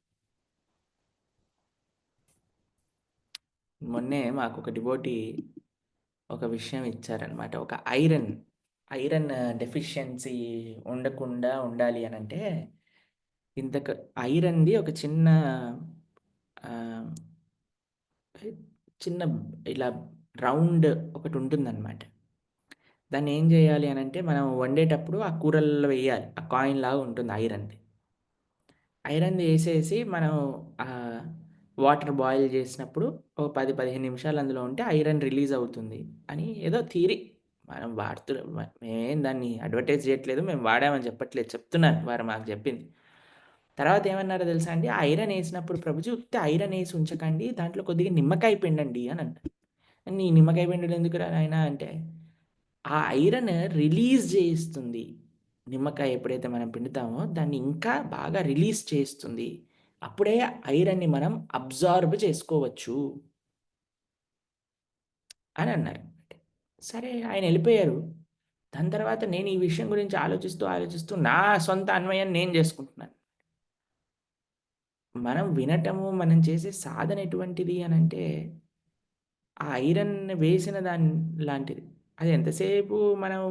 మొన్నే మాకొక డివోటీ ఒక విషయం ఇచ్చారనమాట. ఒక ఐరన్ డెఫిషియన్సీ ఉండకుండా ఉండాలి అనంటే, ఇంతకు ఐరన్‌ది ఒక చిన్న ఆహ్, చిన్న ఇలా రౌండ్ ఒకటుంటుందనమాట. దాన్నేం జేయాలి అనంటే, మనం వండేటప్పుడు ఆ కూరల్లో వెయ్యాలి. ఆ కాయిన్‌లాగా ఉంటుంది ఐరన్‌ది. ఐరన్‌ది ఏసేసి మనం ఆహ్, వాటర్ బాయిల్ జేసినప్పుడు ఒక 10, 15 నిమిషాలు అందులో ఉంటే ఐరన్ రిలీజ్ అవుతుంది అని ఏదో థియరీ. మనం మేమేం దాన్ని అడ్వర్టైజ్ జేయట్లేదు. మేము వాడామని చెప్పట్లేదు. చెప్తున్నాను వారు మాకు జెప్పింది. తర్వాత ఏమన్నారో తెలుసా అండి? ఆ ఐరన్ ఏసినప్పుడు ప్రభుజీ ఉత్తి ఐరన్ ఏసి ఉంచకండి. దాంట్లో కొద్దిగా నిమ్మకాయ పిండండి అని అన్నారు. నీ నిమ్మకాయ పిండుడు ఎందుకురా నాయనా అంటే, ఆ ఐరన్ రిలీజ్ చేయిస్తుంది. నిమ్మకాయ ఎప్పుడైతే మనం పిండుతామో దాన్ని ఇంకా బాగా రిలీజ్ చేస్తుంది. అప్పుడే ఐరన్‌ని మనం అబ్జార్బ్ చేసుకోవచ్చు అని అన్నారు. సరే ఆయనెళ్ళిపోయారు. దాని తర్వాత నేను ఈ విషయం గురించి ఆలోచిస్తూ, ఆలోచిస్తూ నా సొంత అన్వయం నేను చేసుకుంటున్నాను. మనం వినటము, మనం చేసే సాధన ఎటువంటిది అనంటే, ఆ ఐరన్ వేసిన లాంటిది. అది ఎంతసేపు మనం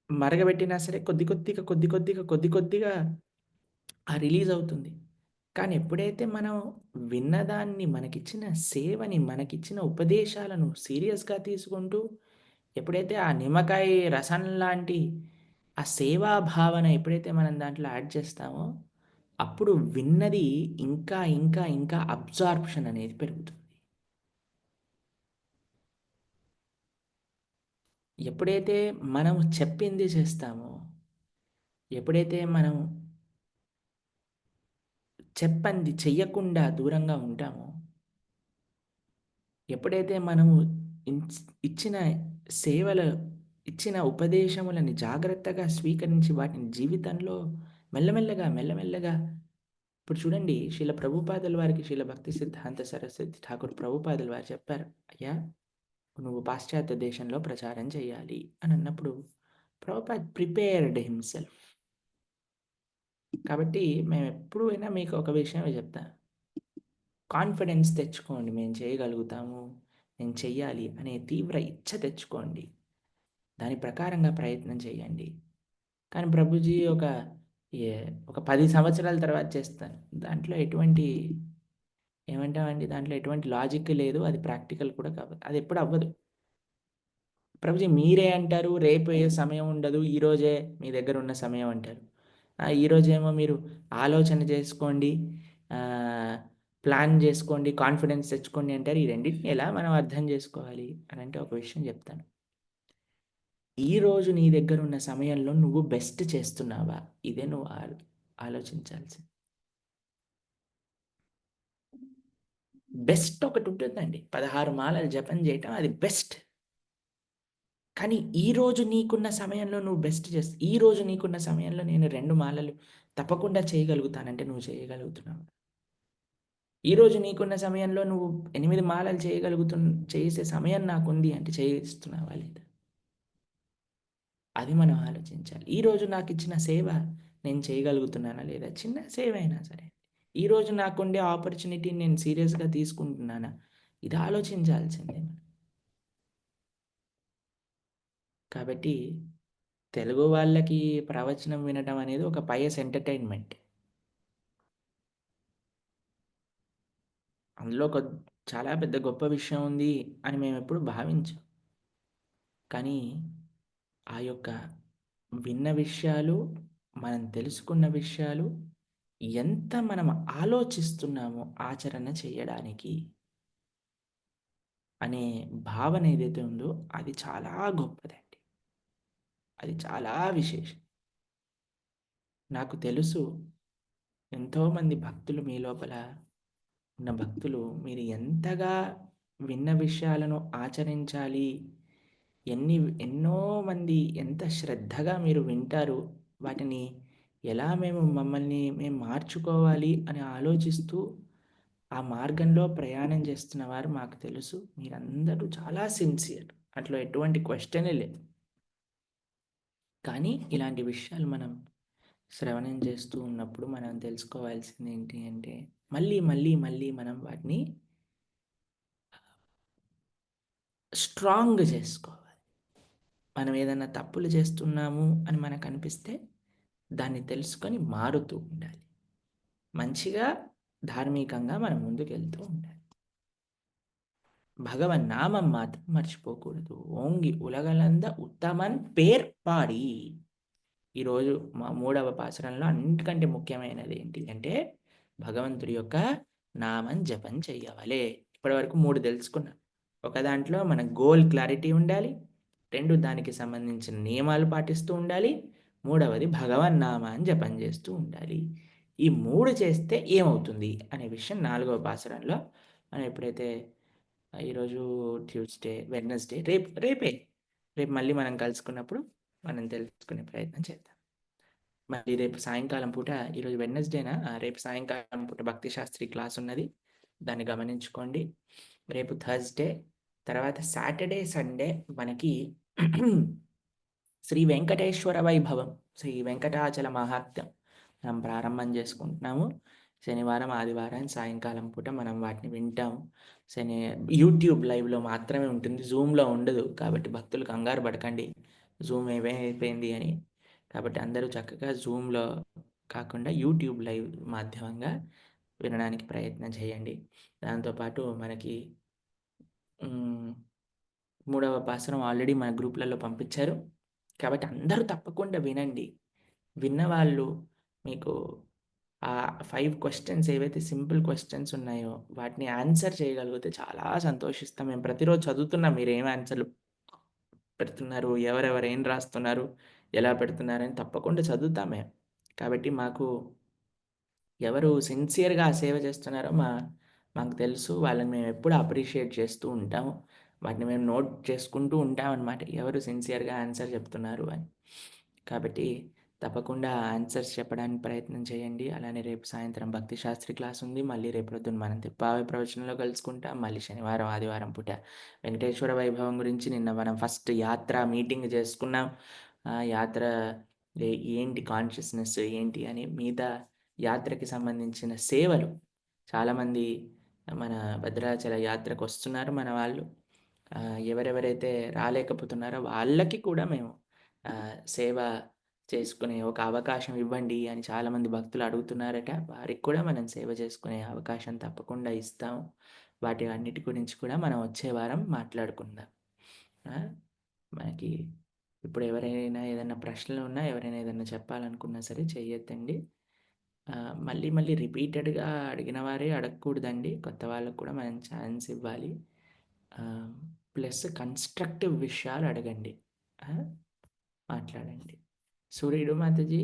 మరగబెట్టినా సరే కొద్ది కొద్దిగా, కొద్ది కొద్దిగా, కొద్ది కొద్దిగా రిలీజ్ అవుతుంది. కానీ ఎప్పుడైతే మనం విన్నదాన్ని, మనకిచ్చిన సేవని, మనకిచ్చిన ఉపదేశాలను సీరియస్‌గా తీసుకుంటూ, ఎప్పుడైతే ఆ నిమ్మకాయ రసం లాంటి ఆ సేవా భావన ఎప్పుడైతే మనం దాంట్లో యాడ్ చేస్తామో, అప్పుడు విన్నది ఇంకా, ఇంకా, ఇంకా అబ్జార్ప్షన్ అనేది పెరుగుతుంది. ఎప్పుడైతే మనం చెప్పింది చేస్తామో, ఎప్పుడైతే మనం చెప్పంది చెయ్యకుండా దూరంగా ఉంటామో, ఎప్పుడైతే మనము ఇంచ్ ఇచ్చిన సేవలు, ఇచ్చిన ఉపదేశములని జాగ్రత్తగా స్వీకరించి వాటిని జీవితంలో మెల్లమెల్లగా, మెల్లమెల్లగా ఇప్పుడు చూడండి శీల ప్రభుపాదుల వారికి శీల భక్తి సిద్ధాంత సరస్వతి ఠాకూర్ ప్రభుపాదుల వారు చెప్పారు. "అయ్యా! నువ్వు పాశ్చాత్య దేశంలో ప్రచారం చేయాలి" అని అన్నప్పుడు ప్రభుపాద్ ప్రిపేర్డ్ హిమ్సెల్ఫ్. కాబట్టి మేమెప్పుడు అయినా మీకు ఒక విషయమే చెప్తా. కాన్ఫిడెన్స్ తెచ్చుకోండి. మేము చేయగలుగుతాము. నేను చెయ్యాలి అనే తీవ్ర ఇచ్చ తెచ్చుకోండి. దాని ప్రకారంగా ప్రయత్నం చేయండి. కానీ ప్రభుజీ ఏ ఒక 10 సంవత్సరాల తర్వాత చేస్తాను. దాంట్లో ఎటువంటి ఏమంటామండి? దాంట్లో ఎటువంటి లాజిక్ లేదు. అది ప్రాక్టికల్ కూడా కాదు. అదెప్పుడు అవ్వదు. ప్రభుజీ మీరే అంటారు, రేపు ఏ సమయం ఉండదు. ఈరోజే మీ దగ్గరున్న సమయం అంటారు. ఈరోజేమో మీరు ఆలోచన చేసుకోండి, ఆహ్, ప్లాన్ జేసుకోండి, కాన్ఫిడెన్స్ తెచ్చుకోండి అంటారు. ఈ రెండిటిని ఎలా మనం అర్థం జేసుకోవాలి అనంటే ఒక విషయం జెప్తాను. ఈరోజు నీ దగ్గరున్న సమయంలో నువ్వు బెస్ట్ చేస్తున్నావా? ఇదే నువ్వు ఆలోచించాల్సింది. బెస్ట్ ఒకటుంటుందండి. 16 మాలలు జపం జేయటం అది బెస్ట్. కానీ ఈరోజు నీకున్న సమయంలో నువ్వు బెస్ట్ ఈరోజు నీకున్న సమయంలో నేను 2 మాలలు తప్పకుండా చేయగలుగుతానంటే నువ్వు చేయగలుగుతున్నావా? ఈరోజు నీకున్న సమయంలో నువ్వు 8 మాలలు చేసే సమయం నాకుంది అంటే చేస్తున్నావా లేదా? అది మనం ఆలోచించాలి. ఈరోజు నాకిచ్చిన సేవ నేను చేయగలుగుతున్నానా లేదా? చిన్న సేవైనా సరే. ఈరోజు నాకుండే ఆపర్చునిటీని నేను సీరియస్‌గా తీసుకుంటున్నానా? ఇది ఆలోచించాల్సిందే మనం. కాబట్టి తెలుగు వాళ్ళకి ప్రవచనం వినడం అనేది ఒక పయస్ ఎంటర్‌టైన్‌మెంట్. అందులో చాలా పెద్ద గొప్ప విషయం ఉంది అని మేమెప్పుడు భావించం. కానీ ఆ యొక్క విన్న విషయాలు, మనం తెలుసుకున్న విషయాలు ఎంత మనం ఆలోచిస్తున్నామో ఆచరణ చేయడానికి అనే భావన ఏదైతే ఉందో అది చాలా గొప్పదండి. అది చాలా విశేషం. నాకు తెలుసు ఎంతోమంది భక్తులు మీ లోపల ఉన్న భక్తులు మీరు ఎంతగా విన్న విషయాలను ఆచరించాలి, ఎన్నో మంది ఎంత శ్రద్ధగా మీరు వింటారు, వాటిని ఎలా మేము మార్చుకోవాలి అని ఆలోచిస్తూ ఆ మార్గంలో ప్రయాణం చేస్తున్నవారు మాకు తెలుసు. మీరందరూ చాలా సిన్సియర్. అట్లో ఎటువంటి క్వెషనే లేదు. కానీ ఇలాంటి విషయాలు మనం శ్రవణం చేస్తూ ఉన్నప్పుడు మనం తెలుసుకోవాల్సింది ఏంటి అంటే, మళ్ళీ, మళ్ళీ, మళ్ళీ మనం వాటిని స్ట్రాంగ్ చేసుకోవాలి. మనం ఏదైనా తప్పులు చేస్తున్నాము అని మనకనిపిస్తే, దాన్ని తెలుసుకొని మారుతూ ఉండాలి. మంచిగా ధార్మికంగా మనం ముందుకెళ్తూ ఉండాలి. భగవన్నామం మాత్రం మర్చిపోకూడదు. ఓంగి ఉలగలంద ఉత్తమన్ పేర్ పాడి. ఈరోజు మా 3వ పాసురంలో అన్నిటికంటే ముఖ్యమైనది ఏంటి అంటే, భగవంతుడి యొక్క నామం జపం చెయ్యవలే. ఇప్పటివరకు 3 తెలుసుకున్నాం. ఒక దాంట్లో మన గోల్ క్లారిటీ ఉండాలి. 2 దానికి సంబంధించిన నియమాలు పాటిస్తూ ఉండాలి. మూడవది భగవన్నామాన్ని జపం చేస్తూ ఉండాలి. ఈ 3 చేస్తే ఏమవుతుంది అనే విషయం 4వ పాసురంలో మనం ఎప్పుడైతే ఈరోజు ట్యూస్‌డే, వెడ్నెస్‌డే రేపు మళ్ళీ మనం కలుసుకున్నప్పుడు మనం తెలుసుకునే ప్రయత్నం చేద్దాం. మళ్ళీ రేపు సాయంకాలం పూట ఈరోజు వెడ్నెస్‌డేనా? రేపు సాయంకాలం పూట భక్తి శాస్త్రి క్లాస్ ఉన్నది. దాన్ని గమనించుకోండి. రేపు థర్స్‌డే, తర్వాత సాటర్డే, సండే మనకి శ్రీ వెంకటేశ్వర వైభవం, శ్రీ వెంకటాచల మహాత్మ్యం మనం ప్రారంభం చేసుకుంటున్నాము. శనివారం, ఆదివారం సాయంకాలం పూట మనం వాటిని వింటాము. యూట్యూబ్ లైవ్‌లో మాత్రమే ఉంటుంది. జూమ్‌లో ఉండదు. కాబట్టి భక్తులు కంగారు పడకండి. జూమ్ ఏమైపోయింది అని. కాబట్టి అందరూ చక్కగా జూమ్‌లో కాకుండా యూట్యూబ్ లైవ్ మాధ్యమంగా వినడానికి ప్రయత్నం చేయండి. దాంతోపాటు మనకి 3వ పాసురం ఆల్రెడీ మన గ్రూప్‌లలో పంపించారు. కాబట్టి అందరూ తప్పకుండా వినండి. విన్నవాళ్ళు మీకు ఆ 5 క్వెషన్స్ ఏవైతే సింపుల్ క్వెషన్స్ ఉన్నాయో వాటిని ఆన్సర్ చేయగలిగితే చాలా సంతోషిస్తాం. మేము ప్రతిరోజు చదువుతున్నాం మీరేం ఆన్సర్‌లు పెడుతున్నారు, ఎవరెవరు ఏం రాస్తున్నారు, ఎలా పెడుతున్నారని తప్పకుండా చదువుతాం మేము. కాబట్టి ఎవరు సిన్సియర్‌గా ఆ సేవ చేస్తున్నారో మాకు తెలుసు. వాళ్ళని మేము ఎప్పుడూ అప్రిషియేట్ చేస్తూ ఉంటాము. వాటిని మేము నోట్ చేసుకుంటూ ఉంటామనమాట. ఎవరు సిన్సియర్‌గా ఆన్సర్ చెప్తున్నారు అని. కాబట్టి తప్పకుండా ఆన్సర్స్ చెప్పడానికి ప్రయత్నం చేయండి. అలానే రేపు సాయంత్రం భక్తి శాస్త్రి క్లాస్ ఉంది. మళ్ళీ రేపు ప్రొద్దున మనం తిప్పావై ప్రవచనంలో కలుసుకుంటాం. మళ్ళీ శనివారం, ఆదివారం పూట వెంకటేశ్వర వైభవం గురించి నిన్న మనం ఫస్ట్ యాత్ర మీటింగ్ చేసుకున్నాం. యాత్ర ఏంటి కాన్షియస్‌నెస్ ఏంటి అని మిగతా యాత్రకి సంబంధించిన సేవలు చాలామంది మన భద్రాచల యాత్రకు వస్తున్నారు మన వాళ్ళు. ఎవరెవరైతే రాలేకపోతున్నారో వాళ్ళకి కూడా మేము సేవ చేసుకునే ఒక అవకాశం ఇవ్వండి అని చాలామంది భక్తులు అడుగుతున్నారట. వారికి కూడా మనం సేవ చేసుకునే అవకాశం తప్పకుండా ఇస్తాం. వాటి అన్నిటి గురించి కూడా మనం వచ్చే వారం మాట్లాడుకుందాం. మనకి ఇప్పుడు ఎవరైనా ఏదైనా ప్రశ్నలు ఉన్నా, ఎవరైనా ఏదైనా చెప్పాలనుకున్నా సరే చెయ్యొద్దండి. మళ్ళీ మళ్ళీ రిపీటెడ్‌గా అడిగిన వారే అడగకూడదండి. కొత్త వాళ్ళకి కూడా మనం ఛాన్స్ ఇవ్వాలి. ప్లస్ కన్‌స్ట్రక్టివ్ విషయాలు అడగండి. మాట్లాడండి. సూర్యుడు మాతాజీ.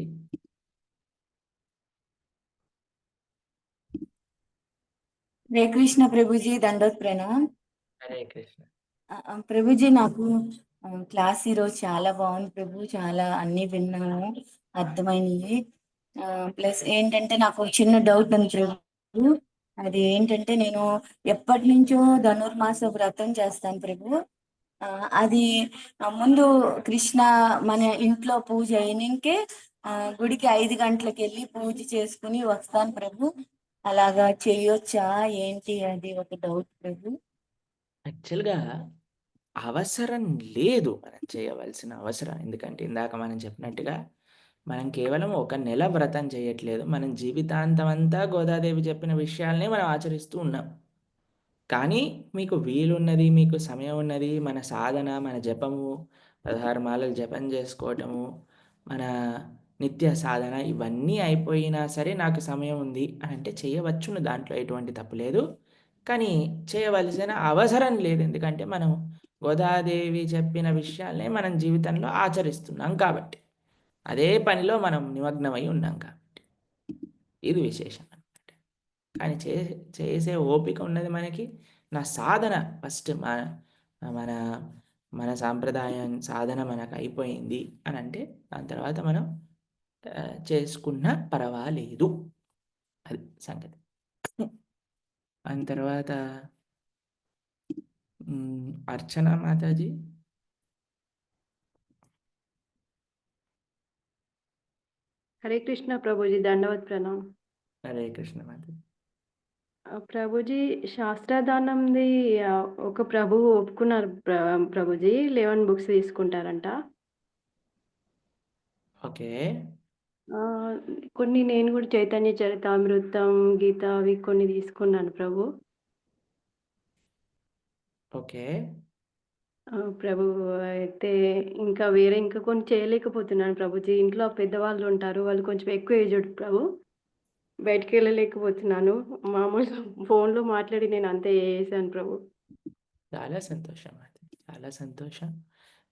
హరే కృష్ణ ప్రభుజీ, దండోత్ ప్రణాం. హరే కృష్ణ. ప్రభుజీ, నాకు క్లాస్ ఈరోజు చాలా బాగుంది ప్రభు. చాలా అన్ని విన్నాను, అర్థమైనవి. ప్లస్ ఏంటంటే నాకు ఒక చిన్న డౌట్ ఉంది ప్రభు. అది ఏంటంటే నేను ఎప్పటి నుంచో ధనుర్మాస వ్రతం చేస్తాను ప్రభు. అది ముందు కృష్ణ మన ఇంట్లో పూజ అయినాకే గుడికి 5 గంటలకు వెళ్ళి పూజ చేసుకుని వస్తాను ప్రభు. అలాగా చేయొచ్చా ఏంటి? అది ఒక డౌట్ ప్రభు. యాక్చువల్‌గా అవసరం లేదు మనం చేయవలసిన అవసరం. ఎందుకంటే ఇందాక మనం చెప్పినట్టుగా మనం కేవలం ఒక నెల వ్రతం చేయట్లేదు. మనం జీవితాంతం అంతా గోదాదేవి చెప్పిన విషయాలనే మనం ఆచరిస్తూ ఉన్నాం. కానీ మీకు వీలున్నది, మీకు సమయం ఉన్నది, మన సాధన, మన జపము, 16 మాలలు జపం చేసుకోవటము, మన నిత్య సాధన ఇవన్నీ అయిపోయినా సరే నాకు సమయం ఉంది అనంటే చేయవచ్చును. దాంట్లో ఎటువంటి తప్పు లేదు. కానీ చేయవలసిన అవసరం లేదు. ఎందుకంటే మనం గోదాదేవి చెప్పిన విషయాలనే మనం జీవితంలో ఆచరిస్తున్నాం కాబట్టి. అదే పనిలో మనం నిమగ్నమై ఉన్నాం కాబట్టి. ఇది విశేషం అన్నమాట. కానీ చేసే ఓపిక ఉన్నది మనకి. నా సాధన ఫస్ట్ మన మన సాంప్రదాయం సాధన మనకు అయిపోయింది అనంటే దాని తర్వాత మనం చేసుకున్నా పర్వాలేదు. అది సంగతి. దాని తర్వాత అర్చన మాతాజీ. హరే కృష్ణ ప్రభుజీ, దండవత్ ప్రణాం. హరే కృష్ణ మాతాజీ. ప్రభుజీ, శాస్త్రదానంది ఒక ప్రభువు ఒప్పుకున్నారు ప్రభుజీ. 11 బుక్స్ తీసుకుంటారంట. ఓకే. కొన్ని నేను కూడా చైతన్య చరితామృతం, గీత అవి కొన్ని తీసుకున్నాను ప్రభు. ఓకే. ప్రభు అయితే ఇంకా వేరే ఇంకా కొన్ని చేయలేకపోతున్నాను ప్రభుజీ. ఇంట్లో పెద్దవాళ్ళు ఉంటారు. వాళ్ళు కొంచెం ఎక్కువ ఏజ్డ్ ప్రభు. బయటికెళ్ళలేకపోతున్నాను. మామూలుగా ఫోన్‌లో మాట్లాడి నేను అంతే చేశాను ప్రభు. చాలా సంతోషం అది. చాలా సంతోషం.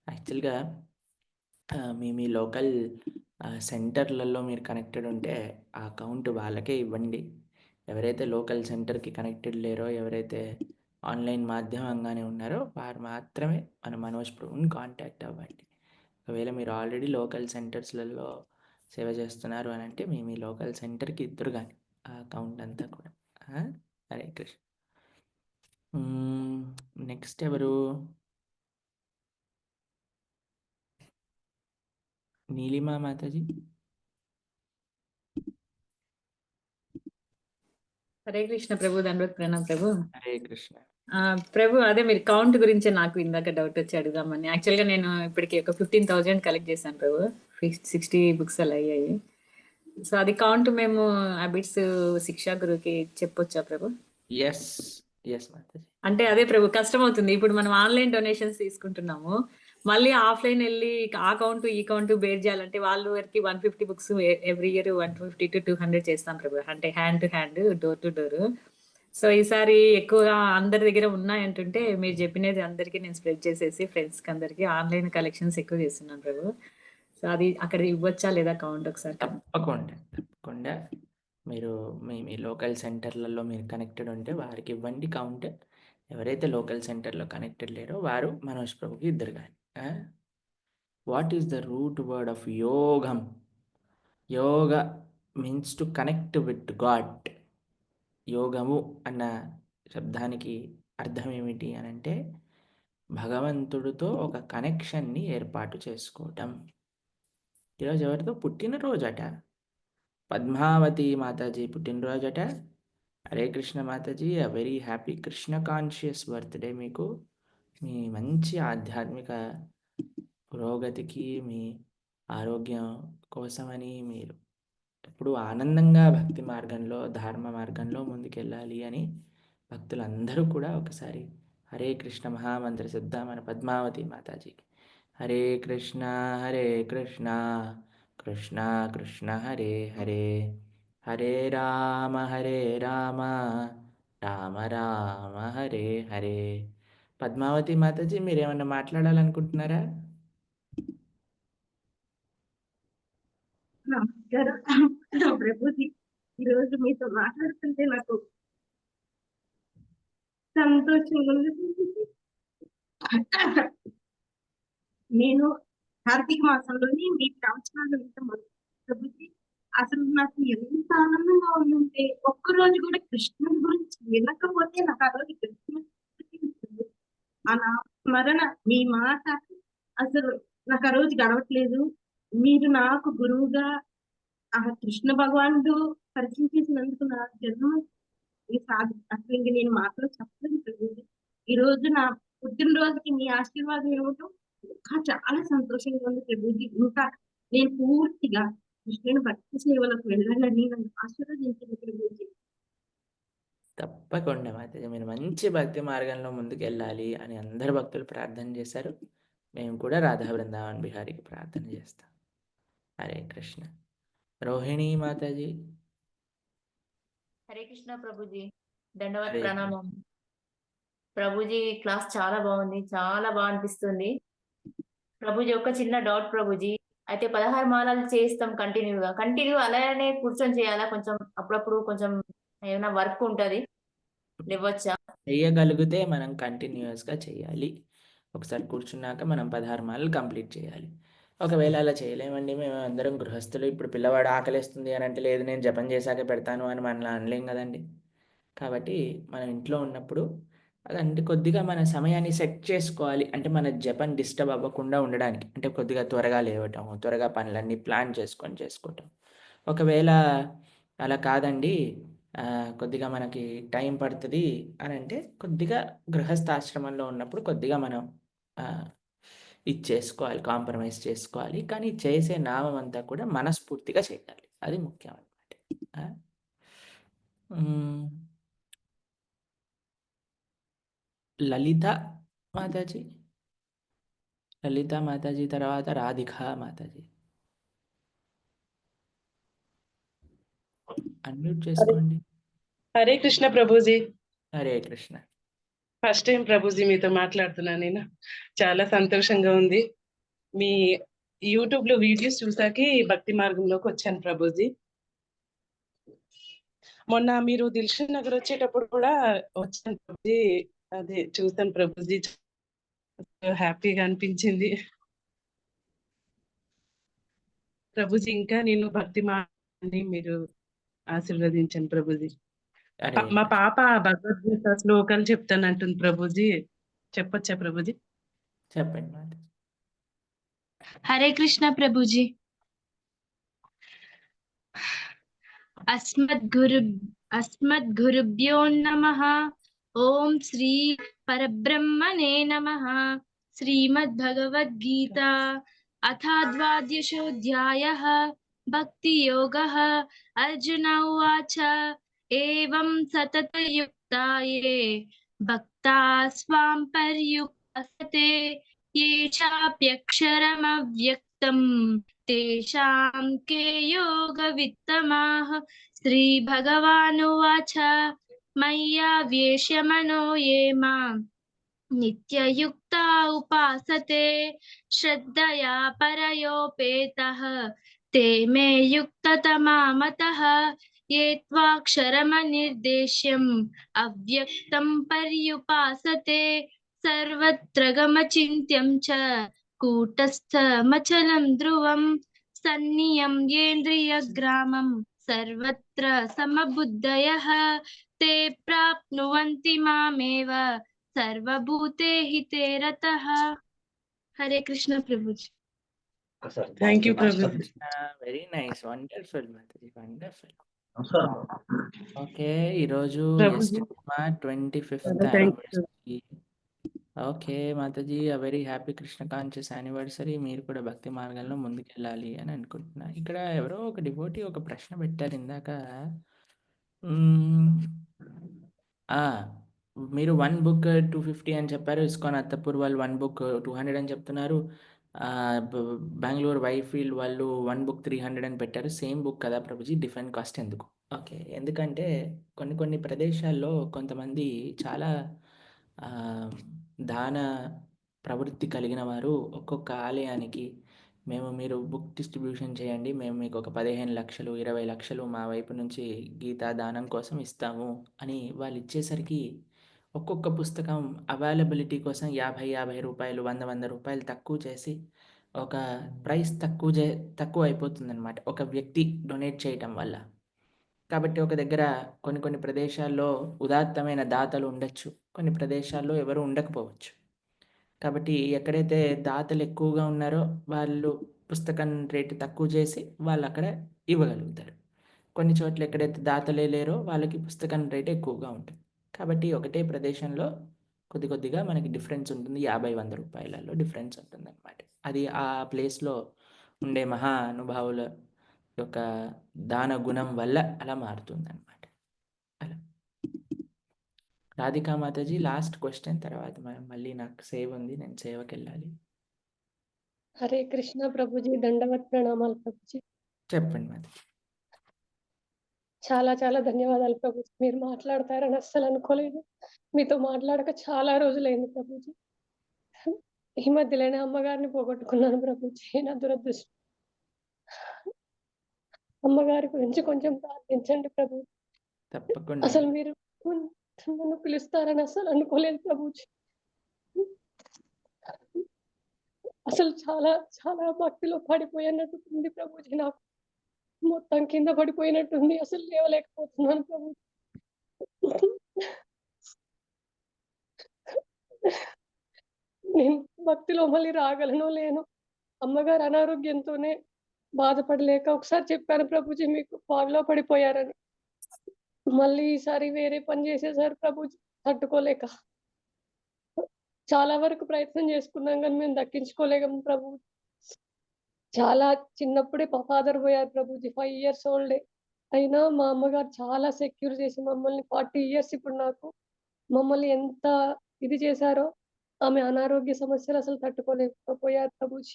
యాక్చువల్‌గా మీ లోకల్ సెంటర్‌లలో మీరు కనెక్టెడ్ ఉంటే ఆ అకౌంట్ వాళ్ళకే ఇవ్వండి. ఎవరైతే లోకల్ సెంటర్‌కి కనెక్టెడ్ లేరో, ఎవరైతే ఆన్‌లైన్ మాధ్యమంగానే ఉన్నారో వారు మాత్రమే మన మనోజ్ ప్రభుని కాంటాక్ట్ అవ్వండి. ఒకవేళ మీరు ఆల్రెడీ లోకల్ సెంటర్స్‌లలో సేవ చేస్తున్నారు అనంటే మీ లోకల్ సెంటర్‌కి ఇద్దురు గాని ఆ అకౌంట్ అంతా కూడా. హరే కృష్ణ. నెక్స్ట్ ఎవరు? నీలిమా మాతాజీ. హరే కృష్ణ ప్రభు, దండవత్ ప్రణామ్ ప్రభు. హరే కృష్ణ. ప్రభు అదే మీరు కౌంట్ గురించి నాకు ఇందాక డౌట్ వచ్చి అడుగుదామని. యాక్చువల్గా నేను ఇప్పటికి ఒక 15,000 కలెక్ట్ చేశాను ప్రభు. 60 బుక్స్ అలా అయ్యాయి. సో అది కౌంట్ మేము హ్యాబిట్స్ శిక్షా గురుకి చెప్పొచ్చా ప్రభు? ఎస్ మాతాజీ. అంటే అదే ప్రభు, కష్టం అవుతుంది. ఇప్పుడు మనం ఆన్లైన్ డొనేషన్స్ తీసుకుంటున్నాము, మళ్ళీ ఆఫ్లైన్ వెళ్ళి ఆ కౌంట్ ఈ కౌంట్ బేర్ చేయాలంటే వాళ్ళు వరకు 150 బుక్స్ ఎవ్రీ ఇయర్ 150 to 200 చేస్తాం ప్రభు. అంటే hand to hand, door to door. So ఈసారి ఎక్కువగా అందరి దగ్గర ఉన్నాయంటుంటే మీరు చెప్పినది అందరికీ నేను స్ప్రెడ్ చేసేసి ఫ్రెండ్స్కి అందరికి ఆన్లైన్ కలెక్షన్స్ ఎక్కువ చేస్తున్నాను ప్రభు. సో అది అక్కడ ఇవ్వచ్చా లేదా కౌంట్ ఒకసారి? తప్పకుండా మీరు మీ లోకల్ సెంటర్లలో మీరు కనెక్టెడ్ ఉంటే వారికి ఇవ్వండి కౌంట్. ఎవరైతే లోకల్ సెంటర్లో కనెక్టెడ్ లేరో వారు మనోజ్ ప్రభుకి ఇద్దరు కానీ. What is the root word of yogam? Yoga means to connect with God. యోగము అన్న శబ్దానికి అర్థం ఏమిటి అనంటే భగవంతుడితో ఒక కనెక్షన్ని ఏర్పాటు చేసుకోవటం. ఈరోజు ఎవరితో పుట్టినరోజట? పద్మావతి మాతాజీ పుట్టినరోజట. Hare Krishna Mataji, a very happy Krishna conscious birthday మీకు. మీ మంచి ఆధ్యాత్మిక పురోగతికి, మీ ఆరోగ్యం కోసమని మీరు ఎప్పుడు ఆనందంగా భక్తి మార్గంలో, ధర్మ మార్గంలో ముందుకెళ్ళాలి అని భక్తులందరూ కూడా ఒకసారి హరే కృష్ణ మహామంత్ర చెప్దాం మన పద్మావతి మాతాజీకి. హరే కృష్ణ కృష్ణ కృష్ణ హరే హరే, హరే రామ రామ రామ హరే హరే. పద్మావతి మాతాజీ మీరేమన్నా మాట్లాడాలనుకుంటున్నారా? నమస్కారం ప్రభుజీ. ఈరోజు మీతో మాట్లాడుతుంటే నాకు సంతోషంగా ఉంది. నేను కార్తీక మాసంలోని మీ ప్రవచనాలు వింటాను ప్రభుజీ. అసలు నాకు ఎంత ఆనందంగా ఉందంటే ఒక్కరోజు కూడా కృష్ణుడి గురించి వినకపోతే నాకు ఆ రోజు కృష్ణుడి ఆ నా స్మరణ మీ మాట అసలు నాకు ఆ రోజు గడవట్లేదు. మీరు నాకు గురువుగా ఆ కృష్ణ భగవానుడు పరిచయం చేసినందుకు నా జన్మ అసలు ఇంక నేను మాటలో చెప్పలేదు ప్రభుజీ. ఈ రోజు నా పుట్టినరోజుకి మీ ఆశీర్వాదం ఇవ్వటం ఇంకా చాలా సంతోషంగా ఉంది ప్రభుజీ. ఇంకా నేను పూర్తిగా కృష్ణుని భక్తి సేవలకు వెళ్ళాలని నన్ను ఆశీర్వదించింది ప్రభుజీ. తప్పకుండా మాతాజీ, మీరు మంచి భక్తి మార్గంలో ముందుకు వెళ్ళాలి అని అందరు భక్తులు ప్రార్థన చేశారు. మేము కూడా రాధా బృందావన్ బిహారీకి ప్రార్థన చేస్తాం. హరే కృష్ణ. రోహిణి మాతాజీ. హరే కృష్ణ ప్రభుజీ, దండవత్ హరే ప్రణామం. ప్రభుజీ క్లాస్ చాలా బాగుంది, చాలా బాగా అనిపిస్తుంది. ప్రభుజీ ఒక చిన్న డౌట్ ప్రభుజీ. అయితే 16 మాలలు చేస్తాం కంటిన్యూ అలానే కూర్చొని చేయాలా? కొంచెం అప్పుడప్పుడు కొంచెం ఏమైనా వర్క్ ఉంటది, లేవచ్చా? చేయగలిగితే మనం కంటిన్యూస్గా చేయాలి. ఒకసారి కూర్చున్నాక మనం 16 మాలలు కంప్లీట్ చేయాలి. ఒకవేళ అలా చేయలేమండి, మేము అందరం గృహస్థులు, ఇప్పుడు పిల్లవాడు ఆకలిస్తుంది అని అంటే లేదు నేను జపం చేశాక పెడతాను అని మనం అనలేం కదండి. కాబట్టి మనం ఇంట్లో ఉన్నప్పుడు అదంటే కొద్దిగా మన సమయాన్ని సెట్ చేసుకోవాలి. అంటే మన జపం డిస్టర్బ్ అవ్వకుండా ఉండడానికి, అంటే కొద్దిగా త్వరగా లేవటం, త్వరగా పనులన్నీ ప్లాన్ చేసుకోవటం. ఒకవేళ అలా కాదండి, కొద్దిగా మనకి టైం పడుతుంది అని అంటే కొద్దిగా గృహస్థాశ్రమంలో ఉన్నప్పుడు కొద్దిగా మనం ఇది చేసుకోవాలి, కాంప్రమైజ్ చేసుకోవాలి. కానీ చేసే నామం అంతా కూడా మనస్ఫూర్తిగా చేయాలి. అది ముఖ్యం అన్నమాట. ఆ! హ్మ్. లలిత మాతాజీ. లలిత మాతాజీ తర్వాత రాధిక మాతాజీ. అన్మ్యూట్ చేసుకోండి. హరే కృష్ణ ప్రభుజీ. హరే కృష్ణ. ఫస్ట్ టైం ప్రభుజీ మీతో మాట్లాడుతున్నాను నేను. చాలా సంతోషంగా ఉంది. మీ యూట్యూబ్ లో వీడియోస్ చూసాకి భక్తి మార్గంలోకి వచ్చాను ప్రభుజీ. మొన్న మీరు దిల్షుక్ నగర్ వచ్చేటప్పుడు కూడా వచ్చాను ప్రభుజీ. అదే చూసాను ప్రభుజీ, హ్యాపీగా అనిపించింది ప్రభుజీ. ఇంకా నేను భక్తి మార్గాన్ని మీరు ఆశీర్వదించండి ప్రభుజీ. హరే మా కృష్ణ. పాప భగవద్గీత శ్లోకాలు చెప్తానంటుంది ప్రభుజీ. చెప్పొచ్చా ప్రభుజీ? చెప్పండి మాతాజీ. हरे कृष्ण प्रभु जी। अस्मद्गुरुभ्यो नमः। ओम श्री परब्रह्मणे नमः। श्रीमद्भगवद्गीता अथ द्वादशोऽध्यायः भक्ति योगः। अर्जुन उवाच एवं सततयुक्ता ये भक्ता स्वां पर्युपासते ये चाप्यक्षरमव्यक्तं तेषां के योगवित्तमाः। श्रीभगवानुवाच मय्यावेश्य मनो ये मां नित्ययुक्ता उपासते श्रद्धया परयोपेतः ते मे युक्ततमा मतः। ये त्वाक्षरमनिर्देश्यम् अव्यक्तं पर्युपासते सर्वत्र गमचिन्त्यं च कूटस्थमचलं ध्रुवं सन्नियम्येन्द्रियग्रामं सर्वत्र समबुद्धयः ते प्राप्नुवन्ति मामेव सर्वभूते हिते रतः। हरे कृष्ण प्रभु जी। Thank you Prabhuji. Very nice, wonderful Mataji, wonderful. Okay, ఈరోజు ప్రభుజీ. మా 25th చాలా thanks. Anniversary. Okay Mataji, very happy Krishna conscious anniversary. మీరు కూడా భక్తి మార్గంలో ముందుకెళ్ళాలి అని అనుకుంటున్నా. ఇక్కడ ఎవరో ఒక డివోటీ ఒక ప్రశ్న పెట్టారు ఇందాక. ఆ, మీరు 1 బుక్ 250 అని చెప్పారు. ఇస్కాన్ అత్తపూర్ వాళ్ళు 1 బుక్ 200 అని చెప్తున్నారు. బెంగళూరు వైఫీల్డ్ వాళ్ళు 1 బుక్ 300 అని పెట్టారు. సేమ్ బుక్ కదా ప్రభుజీ, డిఫరెంట్ కాస్ట్ ఎందుకు? ఓకే, ఎందుకంటే కొన్ని ప్రదేశాల్లో కొంతమంది చాలా దాన ప్రవృత్తి కలిగిన వారు ఒక్కొక్క ఆలయానికి మీరు బుక్ డిస్ట్రిబ్యూషన్ చేయండి, మేము మీకు ఒక 15 లక్షలు 20 లక్షలు మా వైపు నుంచి గీతా దానం కోసం ఇస్తాము అని వాళ్ళు ఇచ్చేసరికి ఒక్కొక్క పుస్తకం అవైలబిలిటీ కోసం 50 రూపాయలు 100 రూపాయలు తక్కువ చేసి ఒక ప్రైస్ తక్కువ అయిపోతుందన్నమాట ఒక వ్యక్తి డొనేట్ చేయటం వల్ల. కాబట్టి ఒక దగ్గర కొన్ని ప్రదేశాల్లో ఉదాత్తమైన దాతలు ఉండొచ్చు, కొన్ని ప్రదేశాల్లో ఎవరు ఉండకపోవచ్చు. కాబట్టి ఎక్కడైతే దాతలు ఎక్కువగా ఉన్నారో వాళ్ళు పుస్తకం రేటు తక్కువ చేసి వాళ్ళు అక్కడ ఇవ్వగలుగుతారు. కొన్ని చోట్ల ఎక్కడైతే దాతలే లేరో వాళ్ళకి పుస్తకం రేటు ఎక్కువగా ఉంటుంది. కాబట్టి ఒకటే ప్రదేశంలో కొద్దిగా మనకి డిఫరెన్స్ ఉంటుంది, 50-100 రూపాయలలో డిఫరెన్స్ ఉంటుందన్నమాట. అది ఆ ప్లేస్లో ఉండే మహానుభావుల యొక్క దాన గుణం వల్ల అలా మారుతుందన్నమాట. అలా రాధికా మాతాజీ లాస్ట్ క్వశ్చన్, తర్వాత మళ్ళీ నాకు సేవ ఉంది, నేను సేవకి వెళ్ళాలి. హరే కృష్ణ ప్రభుజీ, దండవత్ ప్రణామాలు ప్రభుజీ. చెప్పండి మాతాజీ. చాలా చాలా ధన్యవాదాలు ప్రభుజీ. మీరు మాట్లాడతారని అస్సలు అనుకోలేదు. మీతో మాట్లాడక చాలా రోజులైంది ప్రభుజీ. ఈ మధ్యలోనే అమ్మగారిని పోగొట్టుకున్నాను ప్రభుజీ, నా దురదృష్టం. అమ్మగారి గురించి కొంచెం ప్రార్థించండి ప్రభు. తప్పకుండా. అసలు మీరు నన్ను పిలుస్తారని అసలు అనుకోలేదు ప్రభుజీ. అసలు చాలా చాలా భక్తిలో పడిపోయినట్టు ఉంది ప్రభుజీ. నాకు మొత్తం కింద పడిపోయినట్టుంది, అసలు లేవలేకపోతున్నాను ప్రభు. నేను భక్తిలో మళ్ళీ రాగలను లేను. అమ్మగారు అనారోగ్యంతోనే బాధపడలేక ఒకసారి చెప్పాను ప్రభుజీ మీకు బావిలో పడిపోయారని. మళ్ళీ ఈసారి వేరే పని చేసేసారు ప్రభుజీ, తట్టుకోలేక. చాలా వరకు ప్రయత్నం చేసుకున్నాం గానీ మేము దక్కించుకోలేము ప్రభు. చాలా చిన్నప్పుడే ఫాదర్ పోయారు ప్రభుజీ. 5 ఇయర్స్ ఓల్డే. అయినా మా అమ్మగారు చాలా సెక్యూర్ చేసి మమ్మల్ని 40 ఇయర్స్ ఇప్పుడు నాకు. మమ్మల్ని ఎంత ఇది చేశారో, ఆమె అనారోగ్య సమస్యలు అసలు తట్టుకోలేకపోయారు ప్రభుజీ.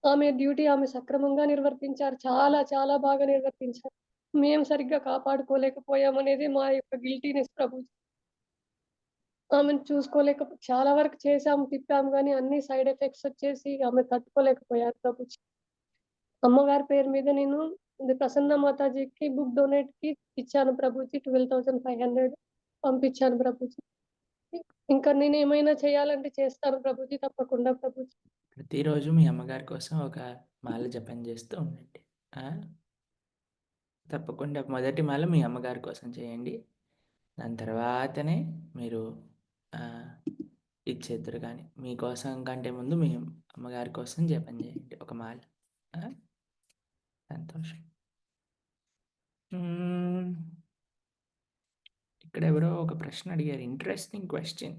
ఆమె డ్యూటీ ఆమె సక్రమంగా నిర్వర్తించారు. చాలా చాలా బాగా నిర్వర్తించారు. మేము సరిగ్గా కాపాడుకోలేకపోయామనేది మా యొక్క గిల్టీనెస్ ప్రభుజీ. ఆమెను చాలా వరకు చేసాము, తిప్పాము గానీ అన్ని సైడ్ ఎఫెక్ట్స్ వచ్చేసి ఆమె తట్టుకోలేకపోయారు ప్రభుజీ. అమ్మగారి పేరు మీద నేను ఇది ప్రసన్న మాతాజీకి బుక్ డొనేట్‌కి ఇచ్చాను ప్రభుజీ. 12,500 పంపించాను ప్రభుజీ. ఇంకా నేనేమైనా చేయాలంటే చేస్తాను ప్రభుజీ. తప్పకుండా ప్రభుజీ. ప్రతిరోజు మీ అమ్మగారి కోసం ఒక మాల జపం చేస్తూ ఉండండి. తప్పకుండా మొదటి మాల మీ అమ్మగారి కోసం చేయండి. దాని తర్వాతనే మీరు ఇచ్చేద్దరు కానీ మీకోసం కంటే ముందు మీ అమ్మగారి కోసం జపం చేయండి ఒక మాల. సంతోషం. ఇక్కడ ఎవరో ఒక ప్రశ్న అడిగారు, ఇంట్రెస్టింగ్ క్వశ్చన్.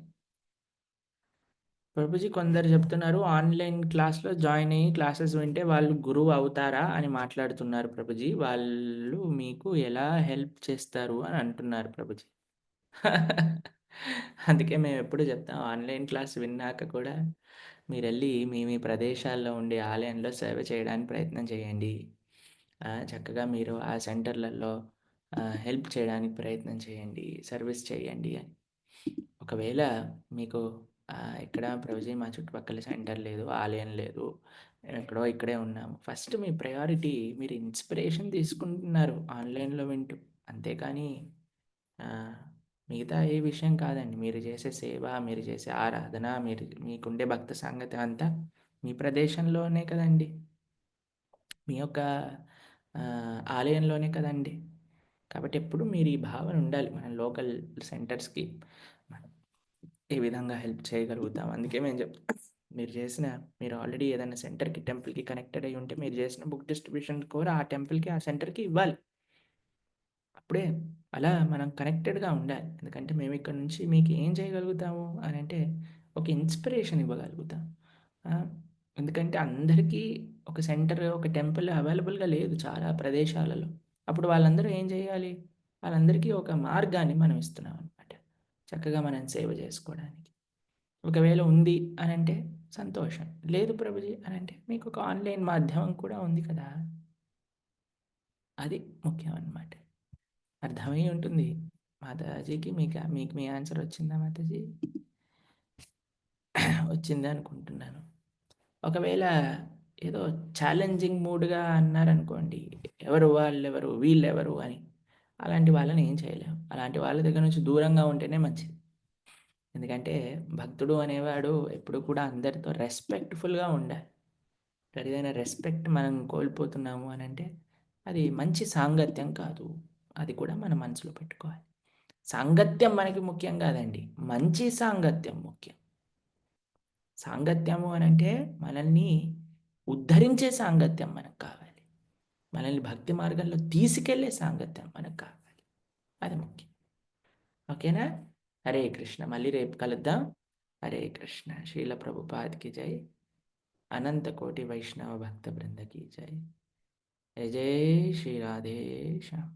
ప్రభుజీ కొందరు చెప్తున్నారు ఆన్లైన్ క్లాస్లో జాయిన్ అయ్యి క్లాసెస్ వింటే వాళ్ళు గురువు అవుతారా అని మాట్లాడుతున్నారు ప్రభుజీ. వాళ్ళు మీకు ఎలా హెల్ప్ చేస్తారు అని అంటున్నారు ప్రభుజీ. అందుకే మేము ఎప్పుడు చెప్తాం ఆన్లైన్ క్లాస్ విన్నాక కూడా మీరు వెళ్ళి మీ ప్రదేశాల్లో ఉండే ఆలయంలో సేవ చేయడానికి ప్రయత్నం చేయండి. చక్కగా మీరు ఆ సెంటర్లలో హెల్ప్ చేయడానికి ప్రయత్నం చేయండి, సర్వీస్ చేయండి అని. ఒకవేళ మీకు ఇక్కడ ప్రభుజీ మా చుట్టుపక్కల సెంటర్ లేదు, ఆలయం లేదు, మేము ఎక్కడో ఇక్కడే ఉన్నాము. ఫస్ట్ మీ ప్రయారిటీ మీరు ఇన్స్పిరేషన్ తీసుకుంటున్నారు ఆన్లైన్లో వింటూ, అంతేకాని మిగతా ఏ విషయం కాదండి. మీరు చేసే సేవ, మీరు చేసే ఆరాధన, మీకుండే భక్త సంగతి అంతా మీ ప్రదేశంలోనే కదండి, మీ యొక్క ఆలయంలోనే కదండి. కాబట్టి ఎప్పుడు మీరు ఈ భావన ఉండాలి, మన లోకల్ సెంటర్స్కి మనం ఏ విధంగా హెల్ప్ చేయగలుగుతాం. అందుకే మేము చెప్తాం, మీరు ఆల్రెడీ ఏదైనా సెంటర్కి, టెంపుల్కి కనెక్టెడ్ అయ్యి ఉంటే మీరు చేసిన బుక్ డిస్ట్రిబ్యూషన్ కూడా ఆ టెంపుల్కి, ఆ సెంటర్కి ఇవ్వాలి. అప్పుడే అలా మనం కనెక్టెడ్గా ఉండాలి. ఎందుకంటే మేము ఇక్కడ నుంచి మీకు ఏం చేయగలుగుతాము అని అంటే ఒక ఇన్స్పిరేషన్ ఇవ్వగలుగుతాం. ఎందుకంటే అందరికీ ఒక సెంటర్, ఒక టెంపుల్ అవైలబుల్గా లేదు చాలా ప్రదేశాలలో. అప్పుడు వాళ్ళందరూ ఏం చేయాలి, వాళ్ళందరికీ ఒక మార్గాన్ని మనం ఇస్తున్నాం అనమాట, చక్కగా మనం సేవ చేసుకోవడానికి. ఒకవేళ ఉంది అని అంటే సంతోషం, లేదు ప్రభుజీ అని అంటే మీకు ఒక ఆన్లైన్ మాధ్యమం కూడా ఉంది కదా, అది ముఖ్యం అన్నమాట. అర్థమై ఉంటుంది మాతాజీకి. మీకు మీ ఆన్సర్ వచ్చిందా మాతాజీ? వచ్చింది అనుకుంటున్నాను. ఒకవేళ ఏదో ఛాలెంజింగ్ మూడ్గా అన్నారనుకోండి, వాళ్ళెవరు వీళ్ళెవరు అని, అలాంటి వాళ్ళని ఏం చేయలేము. అలాంటి వాళ్ళ దగ్గర నుంచి దూరంగా ఉంటేనే మంచిది. ఎందుకంటే భక్తుడు అనేవాడు ఎప్పుడు కూడా అందరితో రెస్పెక్ట్ఫుల్గా ఉండాలి. ఏదైనా రెస్పెక్ట్ మనం కోల్పోతున్నాము అని అంటే అది మంచి సాంగత్యం కాదు. అది కూడా మన మనసులో పెట్టుకోవాలి. సాంగత్యం మనకి ముఖ్యం కాదండి, మంచి సాంగత్యం ముఖ్యం. సాంగత్యము అని అంటే మనల్ని ఉద్ధరించే సాంగత్యం మనకు కావాలి, మనల్ని భక్తి మార్గంలో తీసుకెళ్లే సాంగత్యం మనకు కావాలి, అది ముఖ్యం. ఓకేనా? హరే కృష్ణ. మళ్ళీ రేపు కలుద్దాం. హరే కృష్ణ. శ్రీల ప్రభుపాద్కి జై. అనంత కోటి వైష్ణవ భక్త బృందకి జై. జై జై శ్రీ రాధేశ్యామ్.